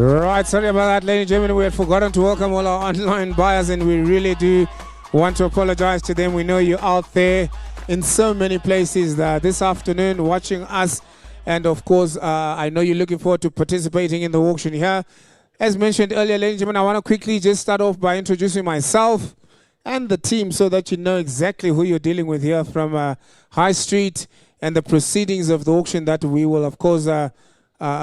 Right, sorry about that, ladies and gentlemen. We had forgotten to welcome all our online buyers, and we really do want to apologize to them. We know you're out there in so many places this afternoon watching us, and of course, I know you're looking forward to participating in the auction here. As mentioned earlier, ladies and gentlemen, I want to quickly just start off by introducing myself and the team so that you know exactly who you're dealing with here from High Street and the proceedings of the auction that we will, of course,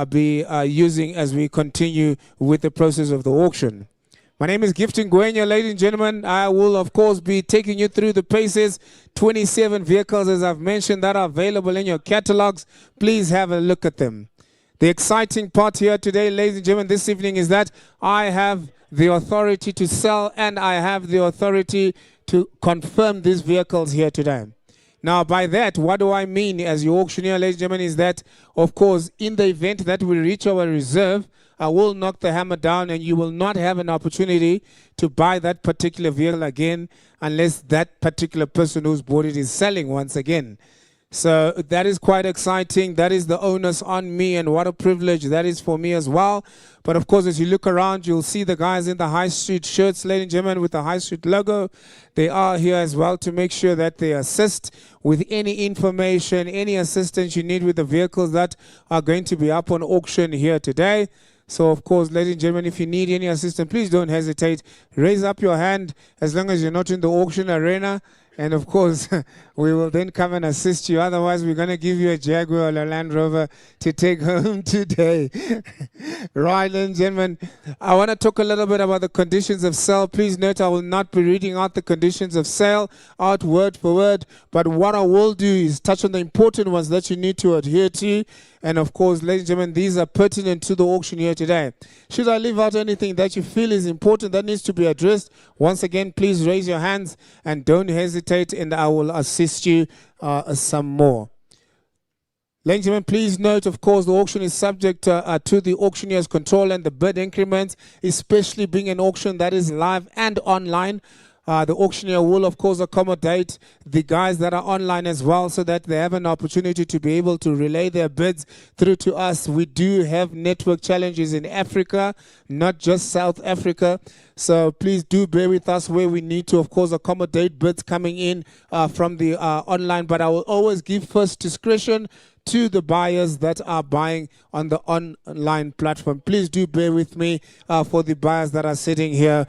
be using as we continue with the process of the auction. My name is Gifting Ngwenya, ladies and gentlemen. I will, of course, be taking you through the paces. 27 vehicles, as I've mentioned, that are available in your catalogs. Please have a look at them. The exciting part here today, ladies and gentlemen, this evening is that I have the authority to sell and I have the authority to confirm these vehicles here today. Now, by that, what do I mean as your auctioneer, ladies and gentlemen, is that, of course, in the event that we reach our reserve, I will knock the hammer down and you will not have an opportunity to buy that particular vehicle again unless that particular person who's bought it is selling once again. So that is quite exciting. That is the onus on me, and what a privilege that is for me as well. But of course, as you look around, you'll see the guys in the High Street shirts, ladies and gentlemen, with the High Street logo. They are here as well to make sure that they assist with any information, any assistance you need with the vehicles that are going to be up on auction here today. So, of course, ladies and gentlemen, if you need any assistance, please don't hesitate. Raise up your hand as long as you're not in the auction arena. And, of course, we will then come and assist you. Otherwise, we're going to give you a Jaguar or a Land Rover to take home today. Right, ladies and gentlemen, I want to talk a little bit about the conditions of sale. Please note I will not be reading out the conditions of sale out word for word. But what I will do is touch on the important ones that you need to adhere to. And, of course, ladies and gentlemen, these are pertinent to the auction here today. Should I leave out anything that you feel is important that needs to be addressed, once again, please raise your hands and don't hesitate, and I will assist you some more. Ladies and gentlemen, please note, of course, the auction is subject to the auctioneer's control and the bid increments, especially being an auction that is live and online. The auctioneer will, of course, accommodate the guys that are online as well so that they have an opportunity to be able to relay their bids through to us. We do have network challenges in Africa, not just South Africa. So please do bear with us where we need to, of course, accommodate bids coming in from the online. But I will always give first discretion to the buyers that are buying on the online platform. Please do bear with me for the buyers that are sitting here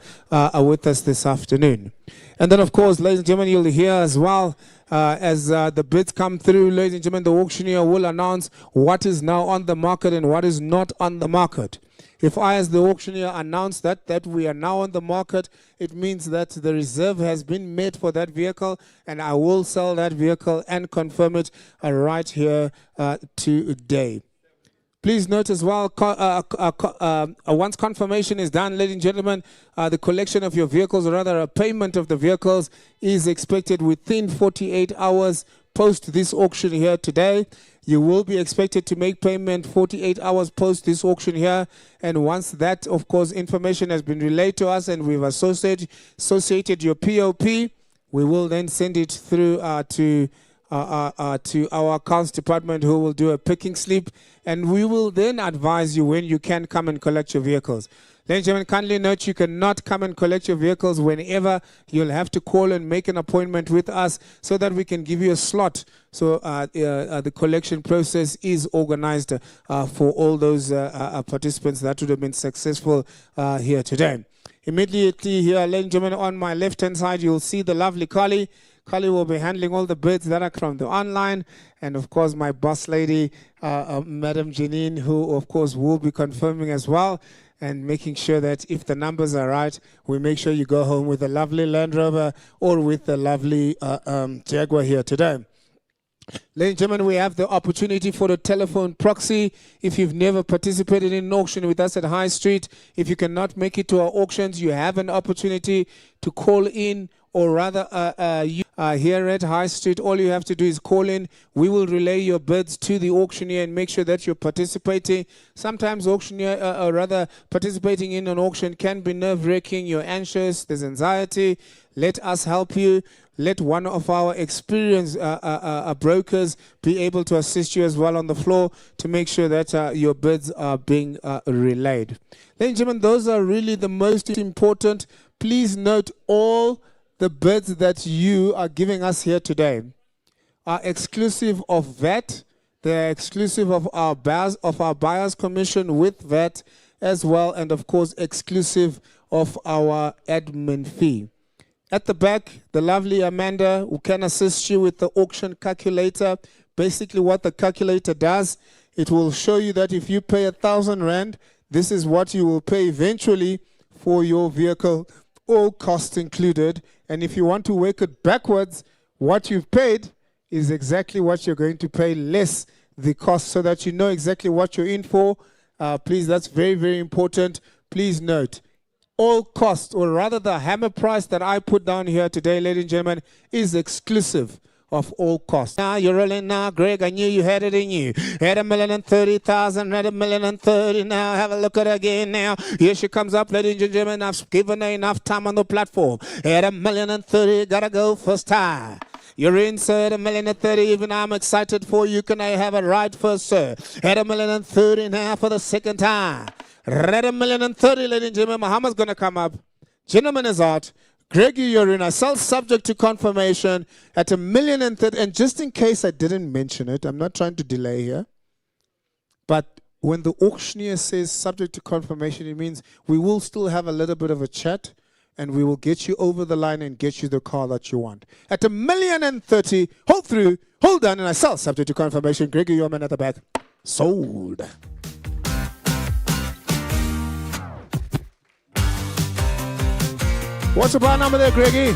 with us this afternoon. And then, of course, ladies and gentlemen, you'll hear as well as the bids come through, ladies and gentlemen, the auctioneer will announce what is now on the market and what is not on the market. If I, as the auctioneer, announce that we are now on the market, it means that the reserve has been made for that vehicle, and I will sell that vehicle and confirm it right here today. Please note as well, once confirmation is done, ladies and gentlemen, the collection of your vehicles, or rather a payment of the vehicles, is expected within 48 hours post this auction here today. You will be expected to make payment 48 hours post this auction here. And once that, of course, information has been relayed to us and we've associated your POP, we will then send it through to our accounts department, who will do a picking slip. And we will then advise you when you can come and collect your vehicles. Ladies and gentlemen, kindly note you cannot come and collect your vehicles whenever. You'll have to call and make an appointment with us so that we can give you a slot. So the collection process is organized for all those participants that would have been successful here today. Immediately here, ladies and gentlemen, on my left-hand side, you'll see the lovely Carly. Carly will be handling all the bids that are from the online. And, of course, my boss lady, Madam Janine, who, of course, will be confirming as well, and making sure that if the numbers are right, we make sure you go home with a lovely Land Rover or with a lovely Jaguar here today. Ladies and gentlemen, we have the opportunity for the telephone proxy. If you've never participated in an auction with us at High Street, if you cannot make it to our auctions, you have an opportunity to call in, or rather here at High Street. All you have to do is call in. We will relay your bids to the auctioneer and make sure that you're participating. Sometimes participating in an auction can be nerve-wracking. You're anxious, there's anxiety. Let us help you. Let one of our experienced brokers be able to assist you as well on the floor to make sure that your bids are being relayed. Ladies and gentlemen, those are really the most important. Please note all the bids that you are giving us here today are exclusive of VAT. They're exclusive of our buyer's commission with VAT as well, and of course exclusive of our admin fee. At the back, the lovely Amanda, who can assist you with the auction calculator. Basically what the calculator does, it will show you that if you pay 1,000 Rand, this is what you will pay eventually for your vehicle, all costs included. And if you want to work it backwards, what you've paid is exactly what you're going to pay less the cost, so that you know exactly what you're in for. Please, that's very, very important. Please note, all costs, or rather the hammer price that I put down here today, ladies and gentlemen, is exclusive of all costs. Now you're rolling now, Greg. I knew you had it in you. Had 1,30,000, had 1,30,000. Now have a look at it again. Now here she comes up, ladies and gentlemen. I've given her enough time on the platform. Had 1,30,000. Gotta go first time. You're in, sir, at 1,30,000. Even I'm excited for you. Can I have a ride first, sir? At 1,30,000 now for the second time. At 1,30,000, ladies and gentlemen. Muhammad's gonna come up. Gentleman is out. Greggy, you're in. I sell subject to confirmation at 1,30,000. And just in case I didn't mention it, I'm not trying to delay here, but when the auctioneer says subject to confirmation, it means we will still have a little bit of a chat, and we will get you over the line and get you the car that you want. At 1,30,000, hold through, hold on, and I sell subject to confirmation. Greggy, your man at the back. Sold. What's the bar number there, Greggy?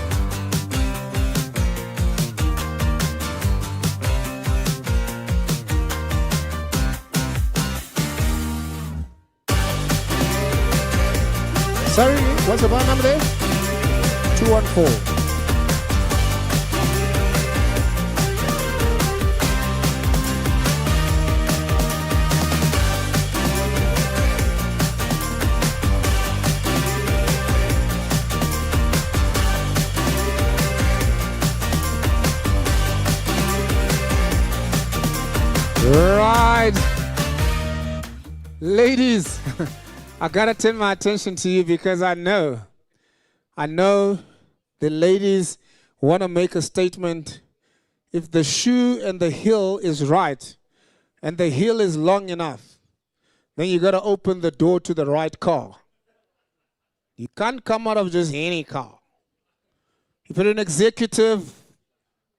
Sorry, what's the bar number there? 214. Right. Ladies, I gotta turn my attention to you because I know the ladies want to make a statement. If the shoe and the heel is right and the heel is long enough, then you gotta open the door to the right car. You can't come out of just any car. If you're an executive,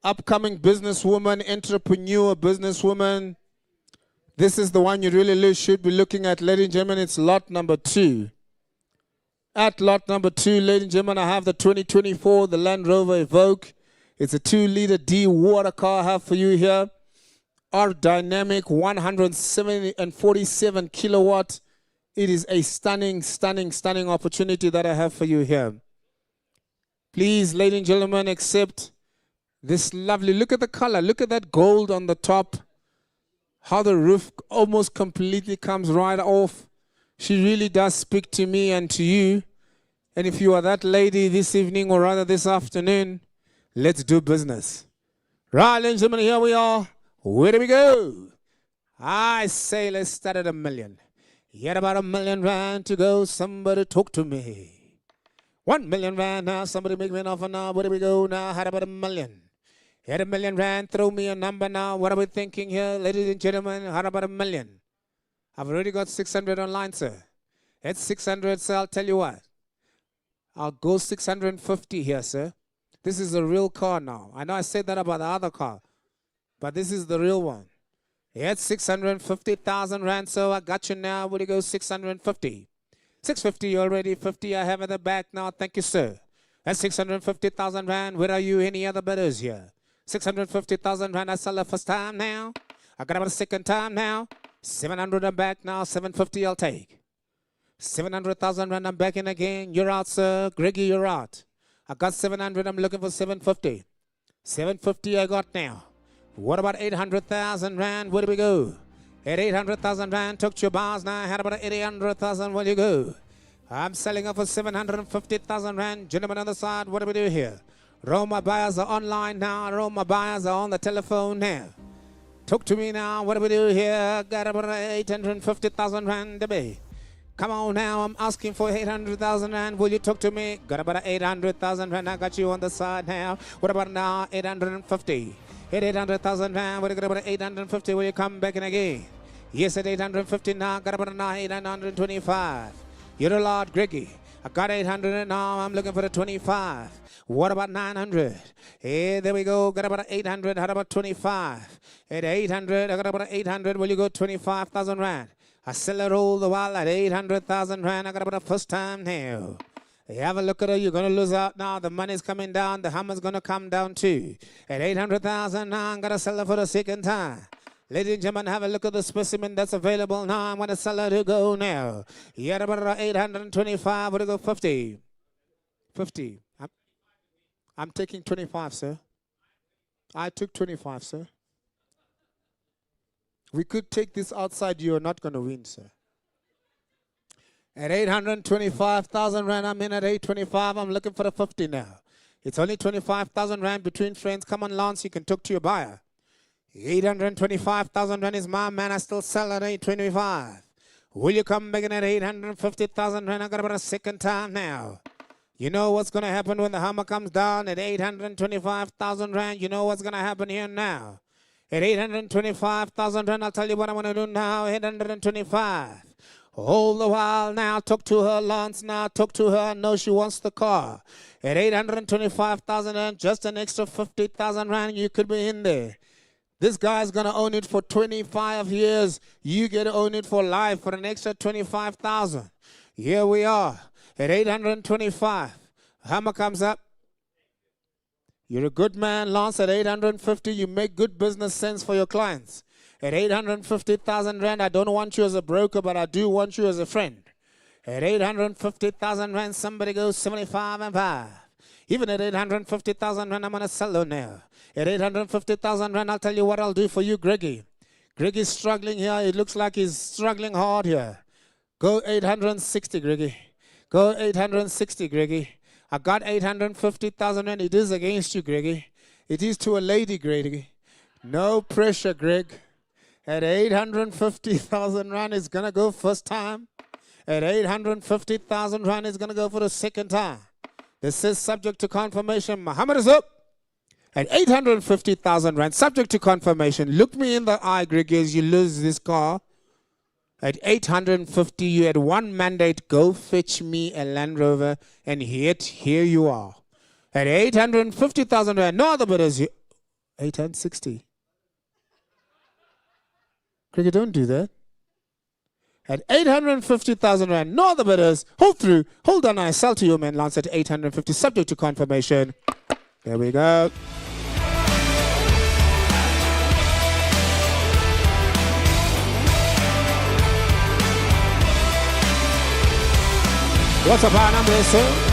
upcoming businesswoman, entrepreneur, businesswoman, this is the one you really should be looking at, ladies and gentlemen. It's lot number 2. At lot number 2, ladies and gentlemen, I have the 2024, the Land Rover Evoque. It's a 2-liter D water car I have for you here. Our dynamic 147 kilowatt. It is a stunning, stunning, stunning opportunity that I have for you here. Please, ladies and gentlemen, accept this lovely, look at the color, look at that gold on the top. How the roof almost completely comes right off. She really does speak to me and to you. And if you are that lady this evening, or rather this afternoon, let's do business. Right, ladies and gentlemen, here we are. Where do we go? I say let's start at 1 million. Yet about 1 million rand to go. Somebody talk to me. 1 million rand now. Somebody make me an offer now. Where do we go now? How about 1 million? At 1 million rand, throw me a number now. What are we thinking here, ladies and gentlemen? How about 1 million? I've already got 600 online, sir. At 600, sir, I'll tell you what. I'll go 650 here, sir. This is a real car now. I know I said that about the other car, but this is the real one. At 650,000 rand, so I got you now. Would you go 650? 650 already, 50 I have at the back now. Thank you, sir. At 650,000 rand, where are you? Any other bidders here? 650,000 rand, I sell the first time now. I got about a second time now. 700 I'm back now. 750 I'll take. 700,000 rand, I'm back in again. You're out, sir. Greggy, you're out. I got 700, I'm looking for 750. 750 I got now. What about 800,000 rand? Where do we go? At 800,000 rand, took your bars now. How about 800,000? Where do you go? I'm selling up for 750,000 rand. Gentlemen on the side, what do we do here? Roma buyers are online now. Roma buyers are on the telephone now. Talk to me now. What do we do here? Got about 850,000 rand to be. Come on now. I'm asking for 800,000 rand. Will you talk to me? Got about 800,000 rand. I got you on the side now. What about now? 850. At 800,000 rand. What about 850? Will you come back in again? Yes, at 850 now. Got about now 825. You're a lot, Greggy. I got 800 and now I'm looking for the 25. What about 900? Hey, there we go. Got about 800. How about 25? At 800, I got about 800. Will you go 25,000 rand? I sell it all the while at 800,000 rand. I got about the first time now. Hey, have a look at it. You're going to lose out now. The money's coming down. The hammer's going to come down too. At 800,000 now, I'm going to sell it for the second time. Ladies and gentlemen, have a look at the specimen that's available now. I'm going to sell it to go now. You got about 825. We're going to go 50. 50. I'm taking 25, sir. I took 25, sir. We could take this outside. You're not going to win, sir. At 825,000 rand, I'm in at 825. I'm looking for the 50 now. It's only 25,000 rand between friends. Come on, Lance. You can talk to your buyer. 825,000 rand is my man. I still sell at 825. Will you come back in at 850,000 rand? I got about a second time now. You know what's going to happen when the hammer comes down at 825,000 rand? You know what's going to happen here now. At 825,000 rand, I'll tell you what I'm going to do now. 825. All the while now, talk to her, Lance, now, talk to her. I know she wants the car. At 825,000 rand, just an extra 50,000 rand, you could be in there. This guy's going to own it for 25 years. You get to own it for life for an extra 25,000. Here we are at 825. Hammer comes up. You're a good man, Lance. At 850, you make good business sense for your clients. At 850,000 rand, I don't want you as a broker, but I do want you as a friend. At 850,000 rand, somebody goes 75 and 5. Even at 850,000 rand, I'm going to sell it now. At 850,000 rand, I'll tell you what I'll do for you, Greggy. Greggy's struggling here. It looks like he's struggling hard here. Go 860, Greggy. Go 860, Greggy. I got 850,000 rand. It is against you, Greggy. It is to a lady, Greggy. No pressure, Greg. At 850,000 rand, it's going to go first time. At 850,000 rand, it's going to go for the second time. This is subject to confirmation. Muhammad is up. At 850,000 rand, subject to confirmation. Look me in the eye, Greg, as you lose this car. At 850, you had one mandate. Go fetch me a Land Rover, and yet here you are. At 850,000 rand, no other bidders. 860. Greg, don't do that. At 850,000 rand, no other bidders. Hold through. Hold on, I sell to you, man. Lance at 850, subject to confirmation. There we go. What's up, our number, sir?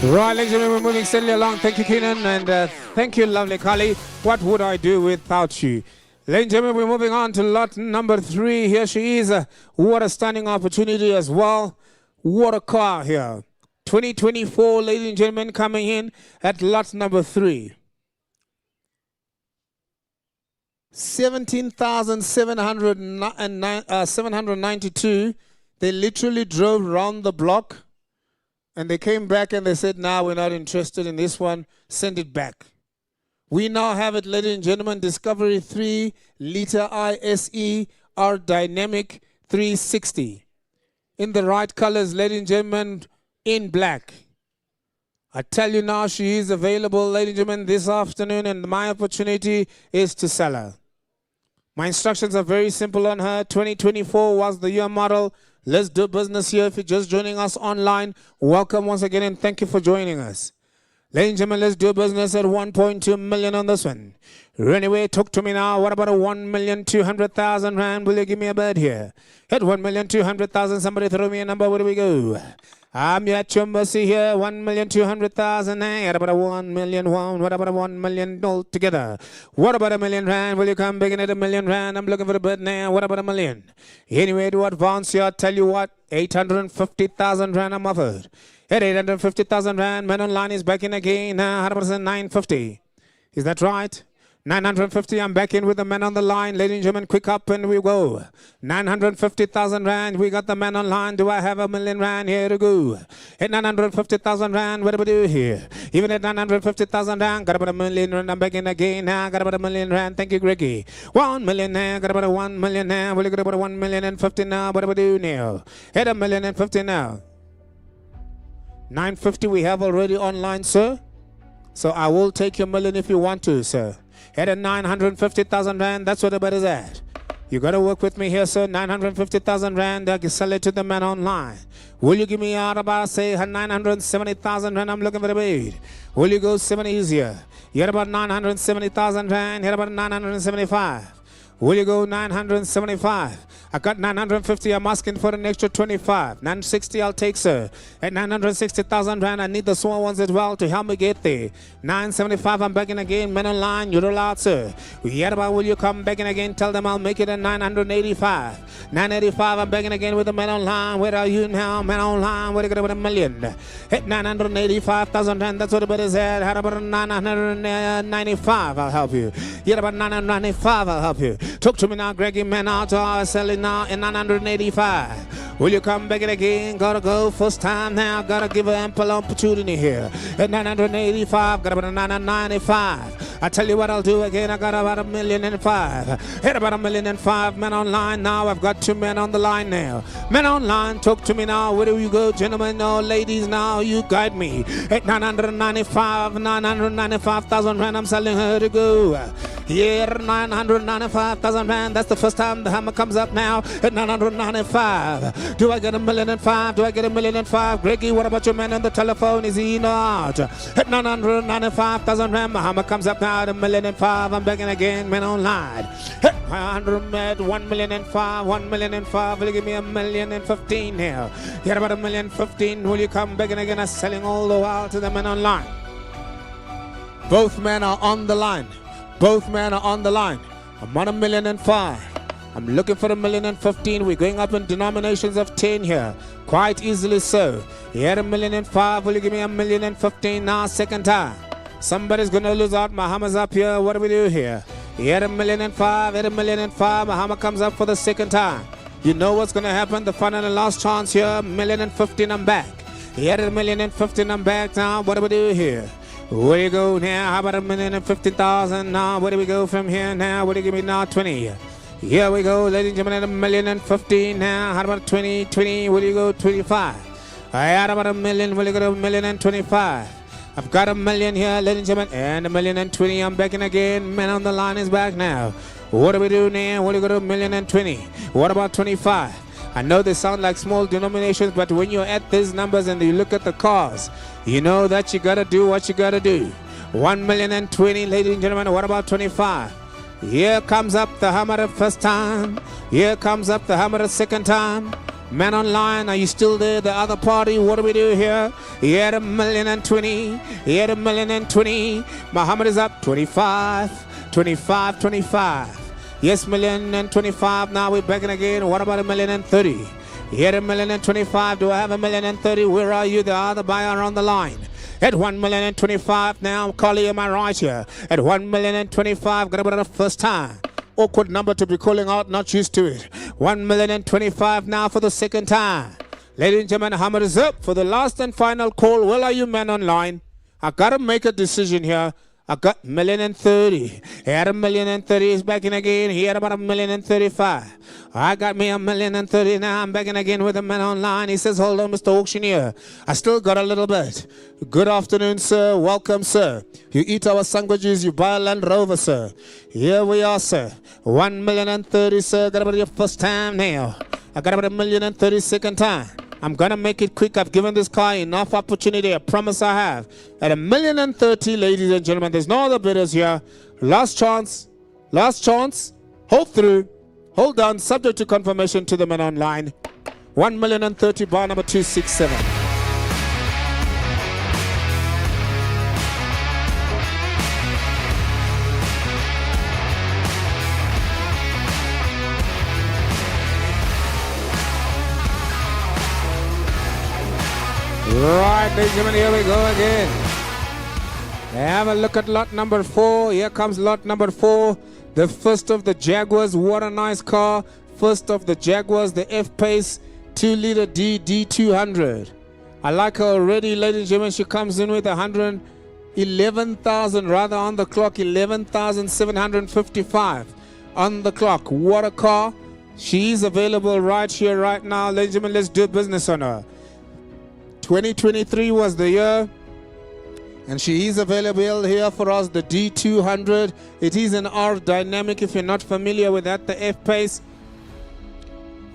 Right, ladies and gentlemen, we're moving steadily along. Thank you, Keenan, and thank you, lovely Kali. What would I do without you? Ladies and gentlemen, we're moving on to lot number 3. Here she is. What a stunning opportunity as well. What a car here. 2024, ladies and gentlemen, coming in at lot number 3. 17,792. They literally drove round the block. And they came back and they said, "Nah, we're not interested in this one. Send it back." We now have it, ladies and gentlemen, Discovery 3 Liter ISE R Dynamic 360. In the right colors, ladies and gentlemen, in black. I tell you now, she is available, ladies and gentlemen, this afternoon, and my opportunity is to sell her. My instructions are very simple on her. 2024 was the year model. Let's do business here. If you're just joining us online, welcome once again and thank you for joining us. Ladies and gentlemen, let's do business at 1.2 million on this one. Anyway, talk to me now. What about a 1,200,000 rand? Will you give me a bid here? At 1,200,000, somebody throw me a number. Where do we go? I'm at your mercy here. 1,200,000. What about a 1 million? What about a 1 million altogether? What about a million rand? Will you come begging at a million rand? I'm looking for a bid now. What about a million? Anyway, to advance here, I'll tell you what. 850,000 rand I'm offered. At 850,000 rand, man online is back in again. 100% 950. Is that right? 950, I'm back in with the man on the line. Ladies and gentlemen, quick up and we go. 950,000 rand, we got the man online. Do I have a million rand? Here to go. At 950,000 rand, what do we do here? Even at 950,000 rand, got about a million rand, I'm back in again. Now got about a million rand, thank you, Greggy. 1 million now, got about a 1 million now. We'll get about a 1,050,000 now. What do we do now? At 1,050,000 now. 950 we have already online, sir. So I will take your million if you want to, sir. At a 950,000 rand, that's what the bet is at. You got to work with me here, sir. 950,000 rand, I can sell it to the man online. Will you give me out about, say, 970,000 rand? I'm looking for the bid. Will you go 70 easier? You got about 970,000 rand, hit about 975. Will you go 975? I got 950. I'm asking for an extra 25. 960 I'll take, sir. At 960,000 rand, I need the small ones as well to help me get there. 975, I'm begging again. Men online, you're allowed, sir. Yet about will you come begging again? Tell them I'll make it at 985. 985, I'm begging again with the men online. Where are you now? Men online, where are you going to put a million? At 985,000 rand, that's what the bet is at. How about 995? I'll help you. Yet about 995, I'll help you. Talk to me now, Greggy. Men out selling now in 985. Will you come back again? Gotta go first time now. Gotta give an ample opportunity here. At 985, got about a 995. I tell you what I'll do again. I got about 1,000,005. Hit about 1,000,005. Men online now. I've got 2 men on the line now. Men online, talk to me now. Where do you go, gentlemen? No, ladies now. You guide me. At 995,000 rand. I'm selling her to go. Here, 995,000 rand. That's the first time the hammer comes up now. At 995. Do I get 1,000,005? Do I get 1,000,005? Greggy, what about your man on the telephone? Is he not? At 995,000 rand. The hammer comes up now at 1,000,005. I'm begging again, man online. At 1,000,005. 1,000,005. Will you give me 1,015,000 here? Get about 1,015,000. Will you come begging again? I'm selling all the while to the man online. Both men are on the line. Both men are on the line. I'm on 1,005,000. I'm looking for 1,015,000. We're going up in denominations of 10 here. Quite easily so. Here 1,005,000. Will you give me 1,015,000 now? Second time. Somebody's going to lose out. Muhammad's up here. What do we do here? Here 1,005,000. Here 1,005,000. Muhammad comes up for the second time. You know what's going to happen? The final and last chance here. 1,015,000. I'm back. Here 1,015,000. I'm back now. What do we do here? Where you go now? How about 1,050,000 now? Where do we go from here now? What do you give me now? 20. Here we go, ladies and gentlemen, 1,015,000 now. How about 20? 20. Will you go 25? I had about 1,000,000. Will you go to 1,025,000? I've got 1,000,000 here, ladies and gentlemen, and 1,020,000. I'm back in again. Man on the line is back now. What do we do now? Will you go to 1,020,000? What about 25? I know they sound like small denominations, but when you're at these numbers and you look at the cars, you know that you gotta do what you gotta do. 1,020,000, ladies and gentlemen. What about 25? Here comes up the hammer the first time. Here comes up the hammer the second time. Man online, are you still there? The other party, what do we do here? He had 1,020,000. He had 1,020,000. Muhammad is up 25, 25, 25. Yes, 1,025,000. Now we're back in again. What about 1,030,000? He had 1,025,000. Do I have 1,030,000? Where are you? The other buyer on the line. At 1,025,000 now, Collie, am I right here? At 1,025,000, got about the first time. Awkward number to be calling out, not used to it. 1,025,000 now for the second time. Ladies and gentlemen, Hammer is up for the last and final call. Well, are you men online? I gotta make a decision here. I got 1,030,000. He had 1,030,000. He's back in again. He had about 1,035,000. I got me 1,030,000. Now I'm back in again with a man online. He says, hold on, Mr. Auctioneer. I still got a little bit. Good afternoon, sir. Welcome, sir. You eat our sandwiches. You buy a Land Rover, sir. Here we are, sir. 1,030,000, sir. Got about your first time now. I got about 1,030,000 second time. I'm going to make it quick. I've given this car enough opportunity. I promise I have. At 1,030,000, ladies and gentlemen, there's no other bidders here. Last chance. Last chance. Hold through. Hold on. Subject to confirmation to the man online. 1,030,000, bar number 267. Right, ladies and gentlemen, here we go again. Have a look at lot number 4. Here comes lot number 4. The first of the Jaguars. What a nice car. First of the Jaguars, the F-Pace 2-liter D200. I like her already, ladies and gentlemen. She comes in with 111,000 rather on the clock. 11,755 on the clock. What a car. She's available right here, right now. Ladies and gentlemen, let's do business on her. 2023 was the year, and she is available here for us, the D200. It is an R Dynamic. If you're not familiar with that, the F-Pace.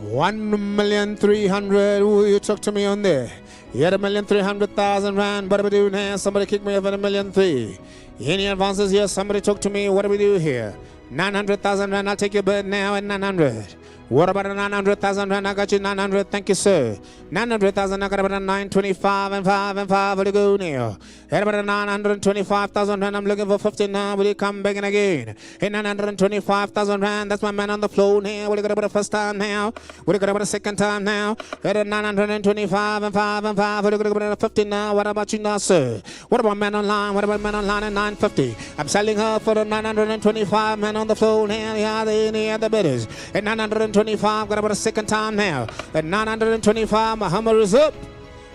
1,300,000. Ooh, you talk to me on there. You had 1,300,000 rand. What do we do now? Somebody kick me over 1,300,000. Any advances here? Somebody talk to me. What do we do here? 900,000 rand. I'll take your bid now at 900. What about a 900,000 rand? I got you 900. Thank you, sir. 900,000. I got about a 925 and 5 and 5. Will you go now? At about a 925,000 rand. I'm looking for 50 now. Will you come back in again? At 925,000 rand. That's my man on the floor now. Will you got about the first time now? Will you got about the second time now? At a 925 and 5 and 5. Will you got about 50 now? What about you now, sir? What about man online? What about man online at 950? I'm selling her for the 925. Man on the floor now. Yeah, any other bidders? At 925. Got about a second time now. At 925, my Hummer is up.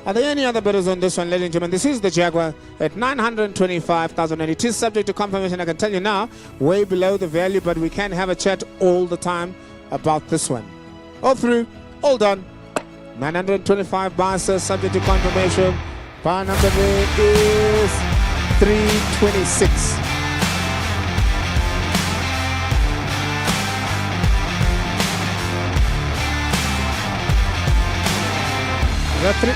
Are there any other bidders on this one, ladies and gentlemen? This is the Jaguar at 925,000, and it is subject to confirmation. I can tell you now, way below the value, but we can have a chat all the time about this one. All through, all done. 925 buys, subject to confirmation. Bar number is 326. Is that three?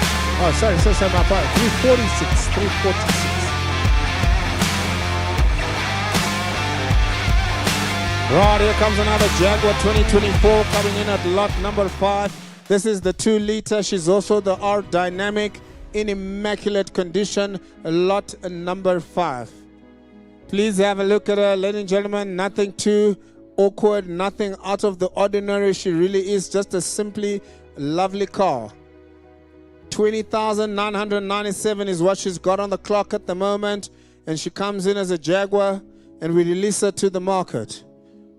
Oh, sorry, my part. 346. 346. Right, here comes another Jaguar 2024 coming in at lot number 5. This is the 2-liter. She's also the R Dynamic in immaculate condition. Lot number 5. Please have a look at her, ladies and gentlemen. Nothing too awkward, nothing out of the ordinary. She really is just a simply lovely car. 20,997 is what she's got on the clock at the moment, and she comes in as a Jaguar, and we release her to the market.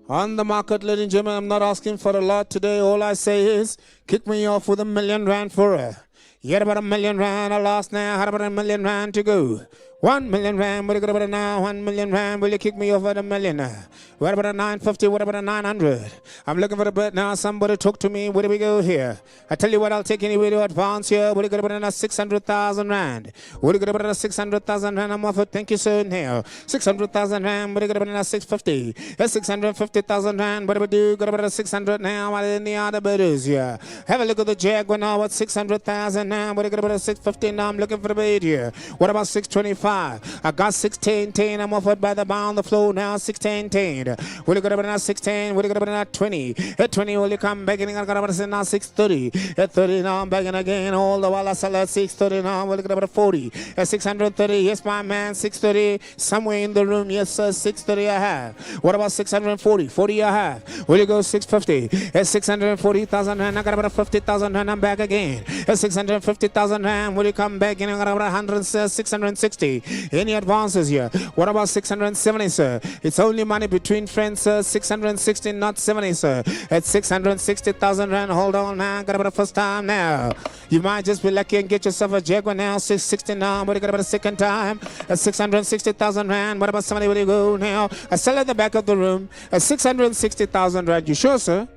On the market, ladies and gentlemen, I'm not asking for a lot today. All I say is, kick me off with R1,000,000 rand for her. You had about R1,000,000 rand. I lost now. Had about R1,000,000 rand to go. 1,000,000 rand. What are you going to now? 1,000,000 rand. Will you kick me off at R1,000,000? What about a 950? What about a 900? I'm looking for a bid now. Somebody talk to me. Where do we go here? I tell you what, I'll take any way to advance here. What are you going to about a 600,000 rand? What are you going to about a 600,000 rand? I'm offered. Thank you, sir. Now 600,000 rand. What are you going to about a 650? A 650,000 rand. What do we do? Got about a 600 now. What are any other bidders here? Have a look at the Jaguar now. What 600,000 now? What are you going to about a 650 now? I'm looking for a bid here. What about 625? 5. I got 16-10. I'm offered by the bound the flow now. 16-10. Will you go to now 16? Will you go to now 20? At 20, will you come back in? I got about now 630. At 30, now I'm back in again. All the while I sell at 630 now. Will you go to 40? At 630, yes, my man. 630. Somewhere in the room, yes, sir. 630 I have. What about 640? 40 I have. Will you go 650? At 640,000 rand, I got about 50,000 rand. I'm back again. At 650,000 rand, will you come back in? I got about 660. Any advances here? What about 670, sir? It's only money between friends, sir. 660, not 70, sir. At 660,000 rand, hold on now. Got about the first time now. You might just be lucky and get yourself a Jaguar now. 660 now. What do you got about the second time? At 660,000 rand. What about somebody? Where do you go now? I sell at the back of the room. At 660,000 rand. You sure, sir?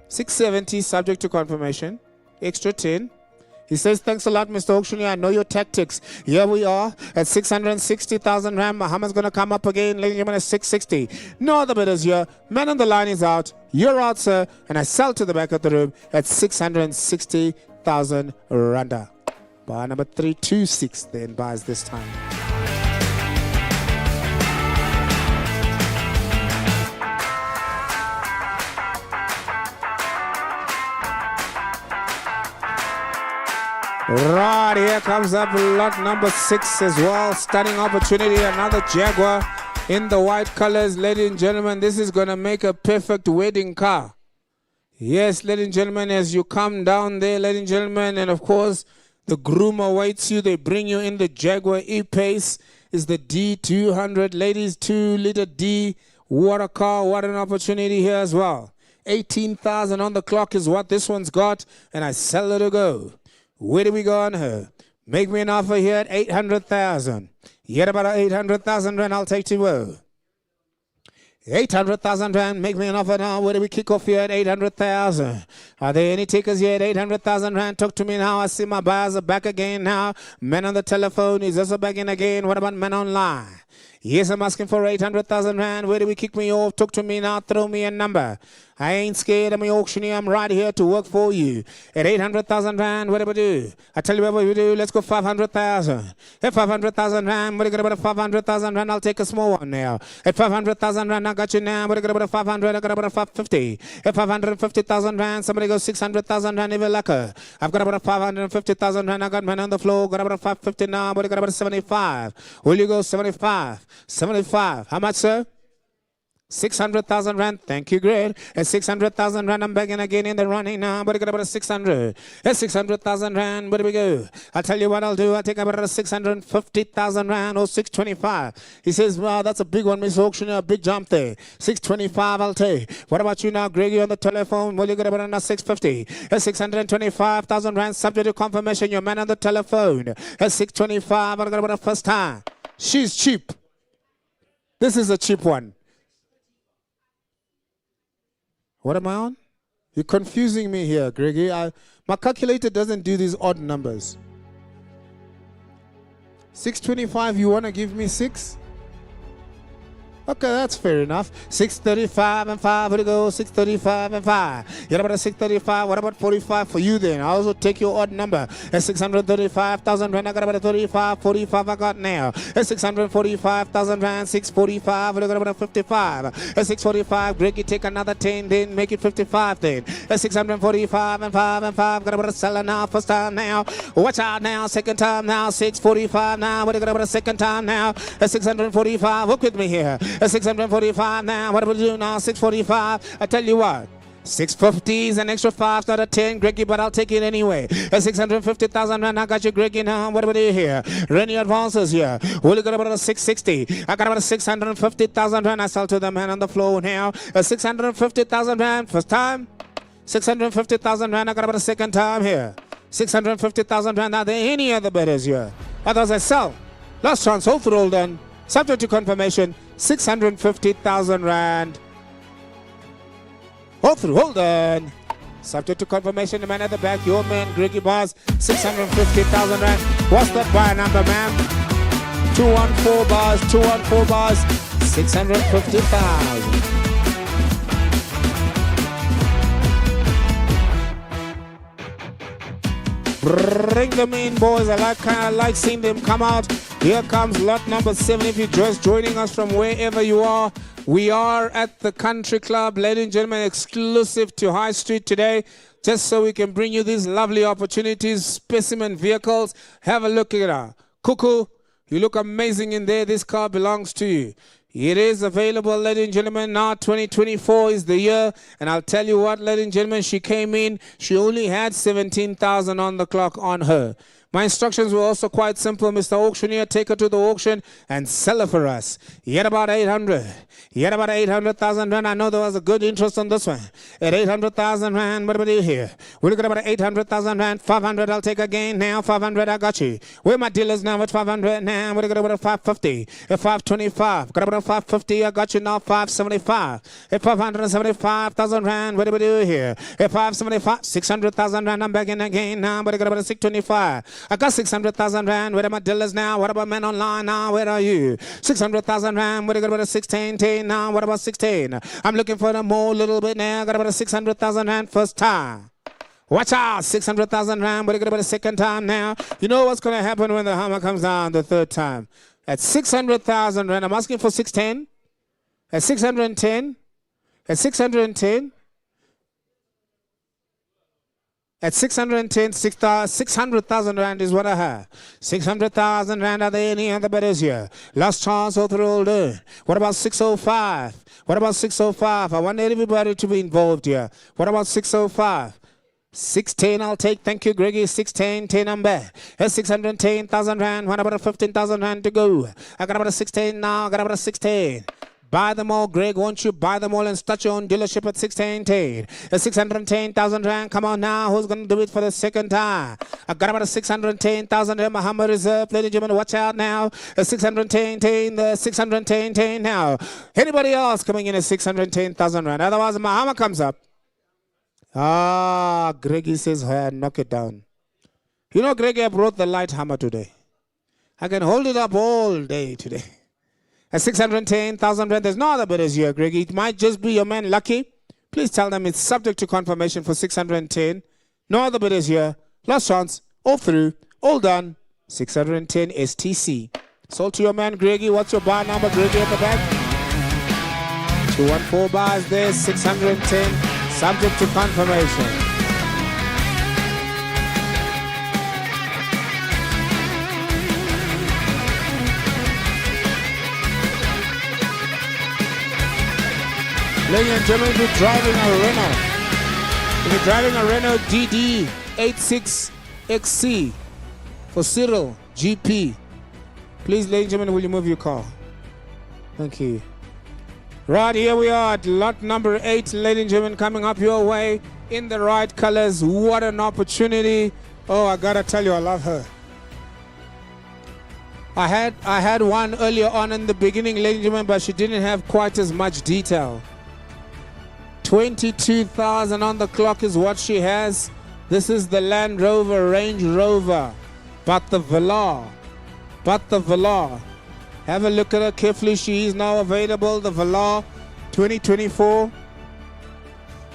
670, subject to confirmation. Extra 10. He says, thanks a lot, Mr. Auctioneer. I know your tactics. Here we are at 660,000 rand. Muhammad's going to come up again. Ladies and gentlemen, at 660. No other bidders here. Man on the line is out. You're out, sir. And I sell to the back of the room at 660,000 randa. Bar number 326 then buys this time. Right, here comes up lot number 6 as well. Stunning opportunity, another Jaguar in the white colors. Ladies and gentlemen, this is going to make a perfect wedding car. Yes, ladies and gentlemen, as you come down there, ladies and gentlemen, and of course, the groom awaits you. They bring you in the Jaguar E-Pace. Is the D200. Ladies, 2-liter D. What a car, what an opportunity here as well. 18,000 on the clock is what this one's got, and I sell her to go. Where do we go on her? Make me an offer here at 800,000. Yet about 800,000 rand, I'll take to 800,000 rand. Make me an offer now. Where do we kick off here at 800,000? Are there any takers here at 800,000 rand? Talk to me now. I see my buyers are back again now. Men on the telephone is also back in again. What about men online? Yes, I'm asking for 800,000 rand. Where do we kick me off? Talk to me now. Throw me a number. I ain't scared. I'm an auctioneer. I'm right here to work for you. At 800,000 rand, what do we do? I tell you what we do. Let's go 500,000. At 500,000 rand, what do you got about 500,000 rand? I'll take a small one now. At 500,000 rand, I got you now. What do you got about 500? I got about 550. At 550,000 rand, somebody goes 600,000 rand. Even lucker. I've got about 550,000 rand. I got man on the floor. Got about 550 now. What do you got about 75? Will you go 75? 75. How much, sir? 600,000 rand. Thank you, great. At 600,000 rand, I'm back in again in the running now. But I got about 600. At 600,000 rand, where do we go? I'll tell you what I'll do. I'll take about 650,000 rand or 625. He says, wow, that's a big one, Miss Auctioneer. A big jump there. 625, I'll take. What about you now, Greggy, on the telephone? Will you get about 650? At 625,000 rand, subject to confirmation. Your man on the telephone. At 625, I got about the first time. She's cheap. This is a cheap one. What am I on? You're confusing me here, Greggy. My calculator doesn't do these odd numbers. 625, you want to give me 6? Okay, that's fair enough. 635 and 5. Where to go? 635 and 5. You're about 635. What about 45 for you then? I also take your odd number. At 635,000 rand, I got about 35. 45 I got now. At 645,000 rand, 645. What got about 55? At 645, Greggy, take another 10, then make it 55 then. At 645 and 5 and 5. Got about a seller now. First time now. Watch out now. Second time now. 645 now. What got about a second time now? At 645. Work with me here. At 645 now. What do we do now? 645. I tell you what. 650 is an extra 5, not a 10, Greggy, but I'll take it anyway. At 650,000 rand, I got you, Greggy, now. What do we do here? Rennie advances here. Will you got about a 660? I got about a 650,000 rand. I sell to the man on the floor now. A 650,000 rand, first time. 650,000 rand, I got about a second time here. 650,000 rand. Are there any other bidders here? Others I sell. Last chance, hold through all done. Subject to confirmation, 650,000 rand. Hold through, hold on. Subject to confirmation, the man at the back, your man, Greggy Bars, 650,000 rand. What's that buy number, man? 214 bars, 214 bars, 650,000. Bring them in, boys. I kind of like seeing them come out. Here comes lot number 7. If you're just joining us from wherever you are, we are at the Country Club, ladies and gentlemen, exclusive to High Street today, just so we can bring you these lovely opportunities, specimen vehicles. Have a look at her. Cuckoo, you look amazing in there. This car belongs to you. It is available, ladies and gentlemen. Now 2024 is the year. And I'll tell you what, ladies and gentlemen, she came in. She only had 17,000 on the clock on her. My instructions were also quite simple. Mr. Auctioneer, take her to the auction and sell her for us. Yet about 800. Yet about 800,000 rand. I know there was a good interest on this one. At 800,000 rand, what do we do here? We're looking at about 800,000 rand. 500, I'll take again now. 500, I got you. Where my dealers now at 500 now? We're looking at about 550. At 525. Got about 550, I got you now. 575. At 575,000 rand, what do we do here? At 575, 600,000 rand, I'm back in again now. But I got about 625. I got 600,000 rand. Where are my dealers now? What about men online now? Where are you? 600,000 rand. What do you got about a 16 now? What about 16? I'm looking for the more little bit now. Got about a 600,000 rand first time. Watch out, 600,000 rand. What do you got about a second time now? You know what's going to happen when the hammer comes down the third time? At 600,000 rand, I'm asking for 610. At 610. At 610. At 610, 600,000 rand is what I have. 600,000 rand, are there any other bidders here? Last chance all through all day. What about 605? What about 605? I want everybody to be involved here. What about 605? 610 I'll take. Thank you, Greggy. 610, 10 I'm back. That's 610,000 rand. What about a 15,000 rand to go? I got about a 16 now. I got about a 16. Buy them all, Greg. Won't you buy them all and start your own dealership at 610? At 610,000 rand. Come on now. Who's going to do it for the second time? I got about a 610,000 rand. Muhammad Reserve. Ladies and gentlemen, watch out now. At 610, the 610 now. Anybody else coming in at 610,000 rand? Otherwise, Muhammad comes up. Ah, Greggy says, hey, knock it down. You know, Greggy, I brought the light hammer today. I can hold it up all day today. At 610,000 rand, there's no other bidders here, Greggy. It might just be your man Lucky. Please tell them it's subject to confirmation for 610. No other bidders here. Last chance. All through. All done. 610 STC. Sold to your man, Greggy. What's your bar number, Greggy, at the back? 214 bars there. 610. Subject to confirmation. Ladies and gentlemen, if you're driving a Renault DD86XC for Cyril GP, please, ladies and gentlemen, will you move your car? Thank you. Right, here we are at lot number 8, ladies and gentlemen, coming up your way in the right colors. What an opportunity. Oh, I gotta tell you, I love her. I had one earlier on in the beginning, ladies and gentlemen, but she didn't have quite as much detail. 22,000 on the clock is what she has. This is the Land Rover Range Rover, but the Velar. Have a look at her carefully. She is now available. The Velar 2024.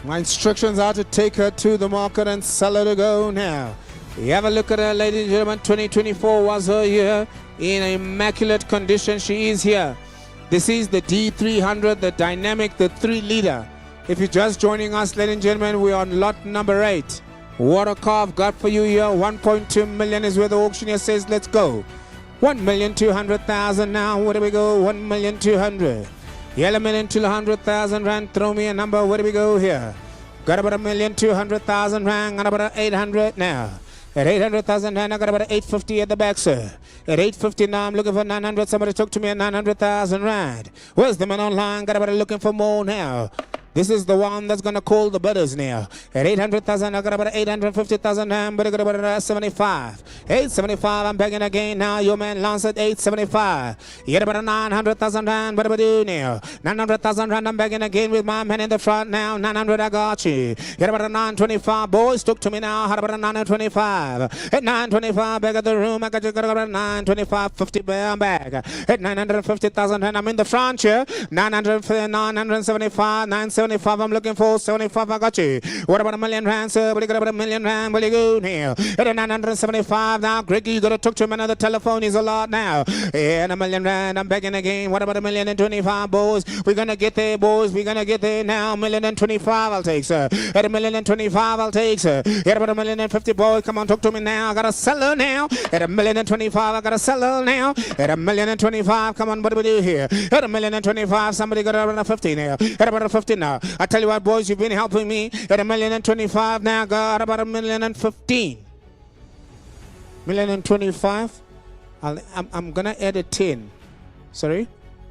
My instructions are to take her to the market and sell her to go now. You have a look at her, ladies and gentlemen. 2024 was her year. In immaculate condition, she is here. This is the D300, the dynamic, the 3-liter. If you're just joining us, ladies and gentlemen, we're on lot number 8. What a car I've got for you here. 1.2 million is where the auctioneer says, let's go. 1,200,000 now. Where do we go? 1,200,000. Yellow 1,200,000 rand. Throw me a number. Where do we go here? Got about 1,200,000 rand. Got about 800 now. At 800,000 rand, I got about 850 at the back, sir. At 850 now, I'm looking for 900. Somebody talk to me at 900,000 rand. Where's the man online? Got about looking for more now. This is the one that's going to call the bidders now. At 800,000, I got about 850,000 rand, but I got about 75. 875, I'm begging again now. Your man Lance at 875. You get about 900,000 rand, what do we do now? 900,000 rand, I'm begging again with my man in the front now. 900, I got you. Get about 925. Boys, talk to me now. How about 925? At 925, back at the room, I got you got about 925, 50, I'm back. At 950,000 rand, I'm in the front here. 975, 975. 75 I'm looking for. 75 I got you. What about £1,000,000, sir? What do you got about £1,000,000? What do you go now? At a 975 now. Greggy, you got to talk to him another telephone. He's a lot now. And £1,000,000, I'm begging again. What about £1,025, boys? We're going to get there, boys. We're going to get there now. £1,025 I'll take, sir. At $1,025 I'll take, sir. At about $1,050, boy. Come on, talk to me now. I got a seller now. At $1,025 I got a seller now. At $1,025, come on, what do we do here? At $1,025, somebody got around a 50 now. At about a 50 now. I tell you what, boys, you've been helping me. At $1,025 now, got about $1,015. $1,025. I'm gonna add a 10. Sorry?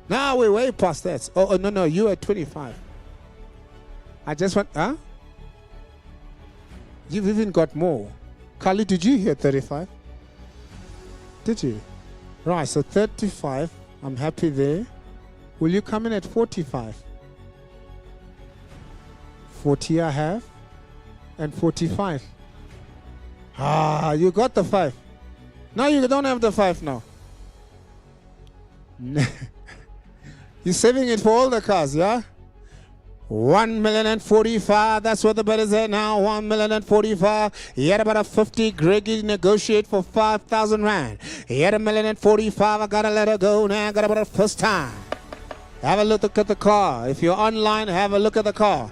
No, we're way past that. Oh no, you at 25. I just want, huh? You've even got more. Carly, did you hear 35? Did you? Right, so 35. I'm happy there. Will you come in at 45? 40 I have. And 45. Ah, you got the 5. No, you don't have the 5 now. You're saving it for all the cars, yeah? 1,045,000. That's what the bet is at now. 1,045,000. He had about a 50. Greggy negotiate for 5,000 rand. He had 1,045,000. I gotta let her go now. I got about a first time. Have a look at the car. If you're online, have a look at the car.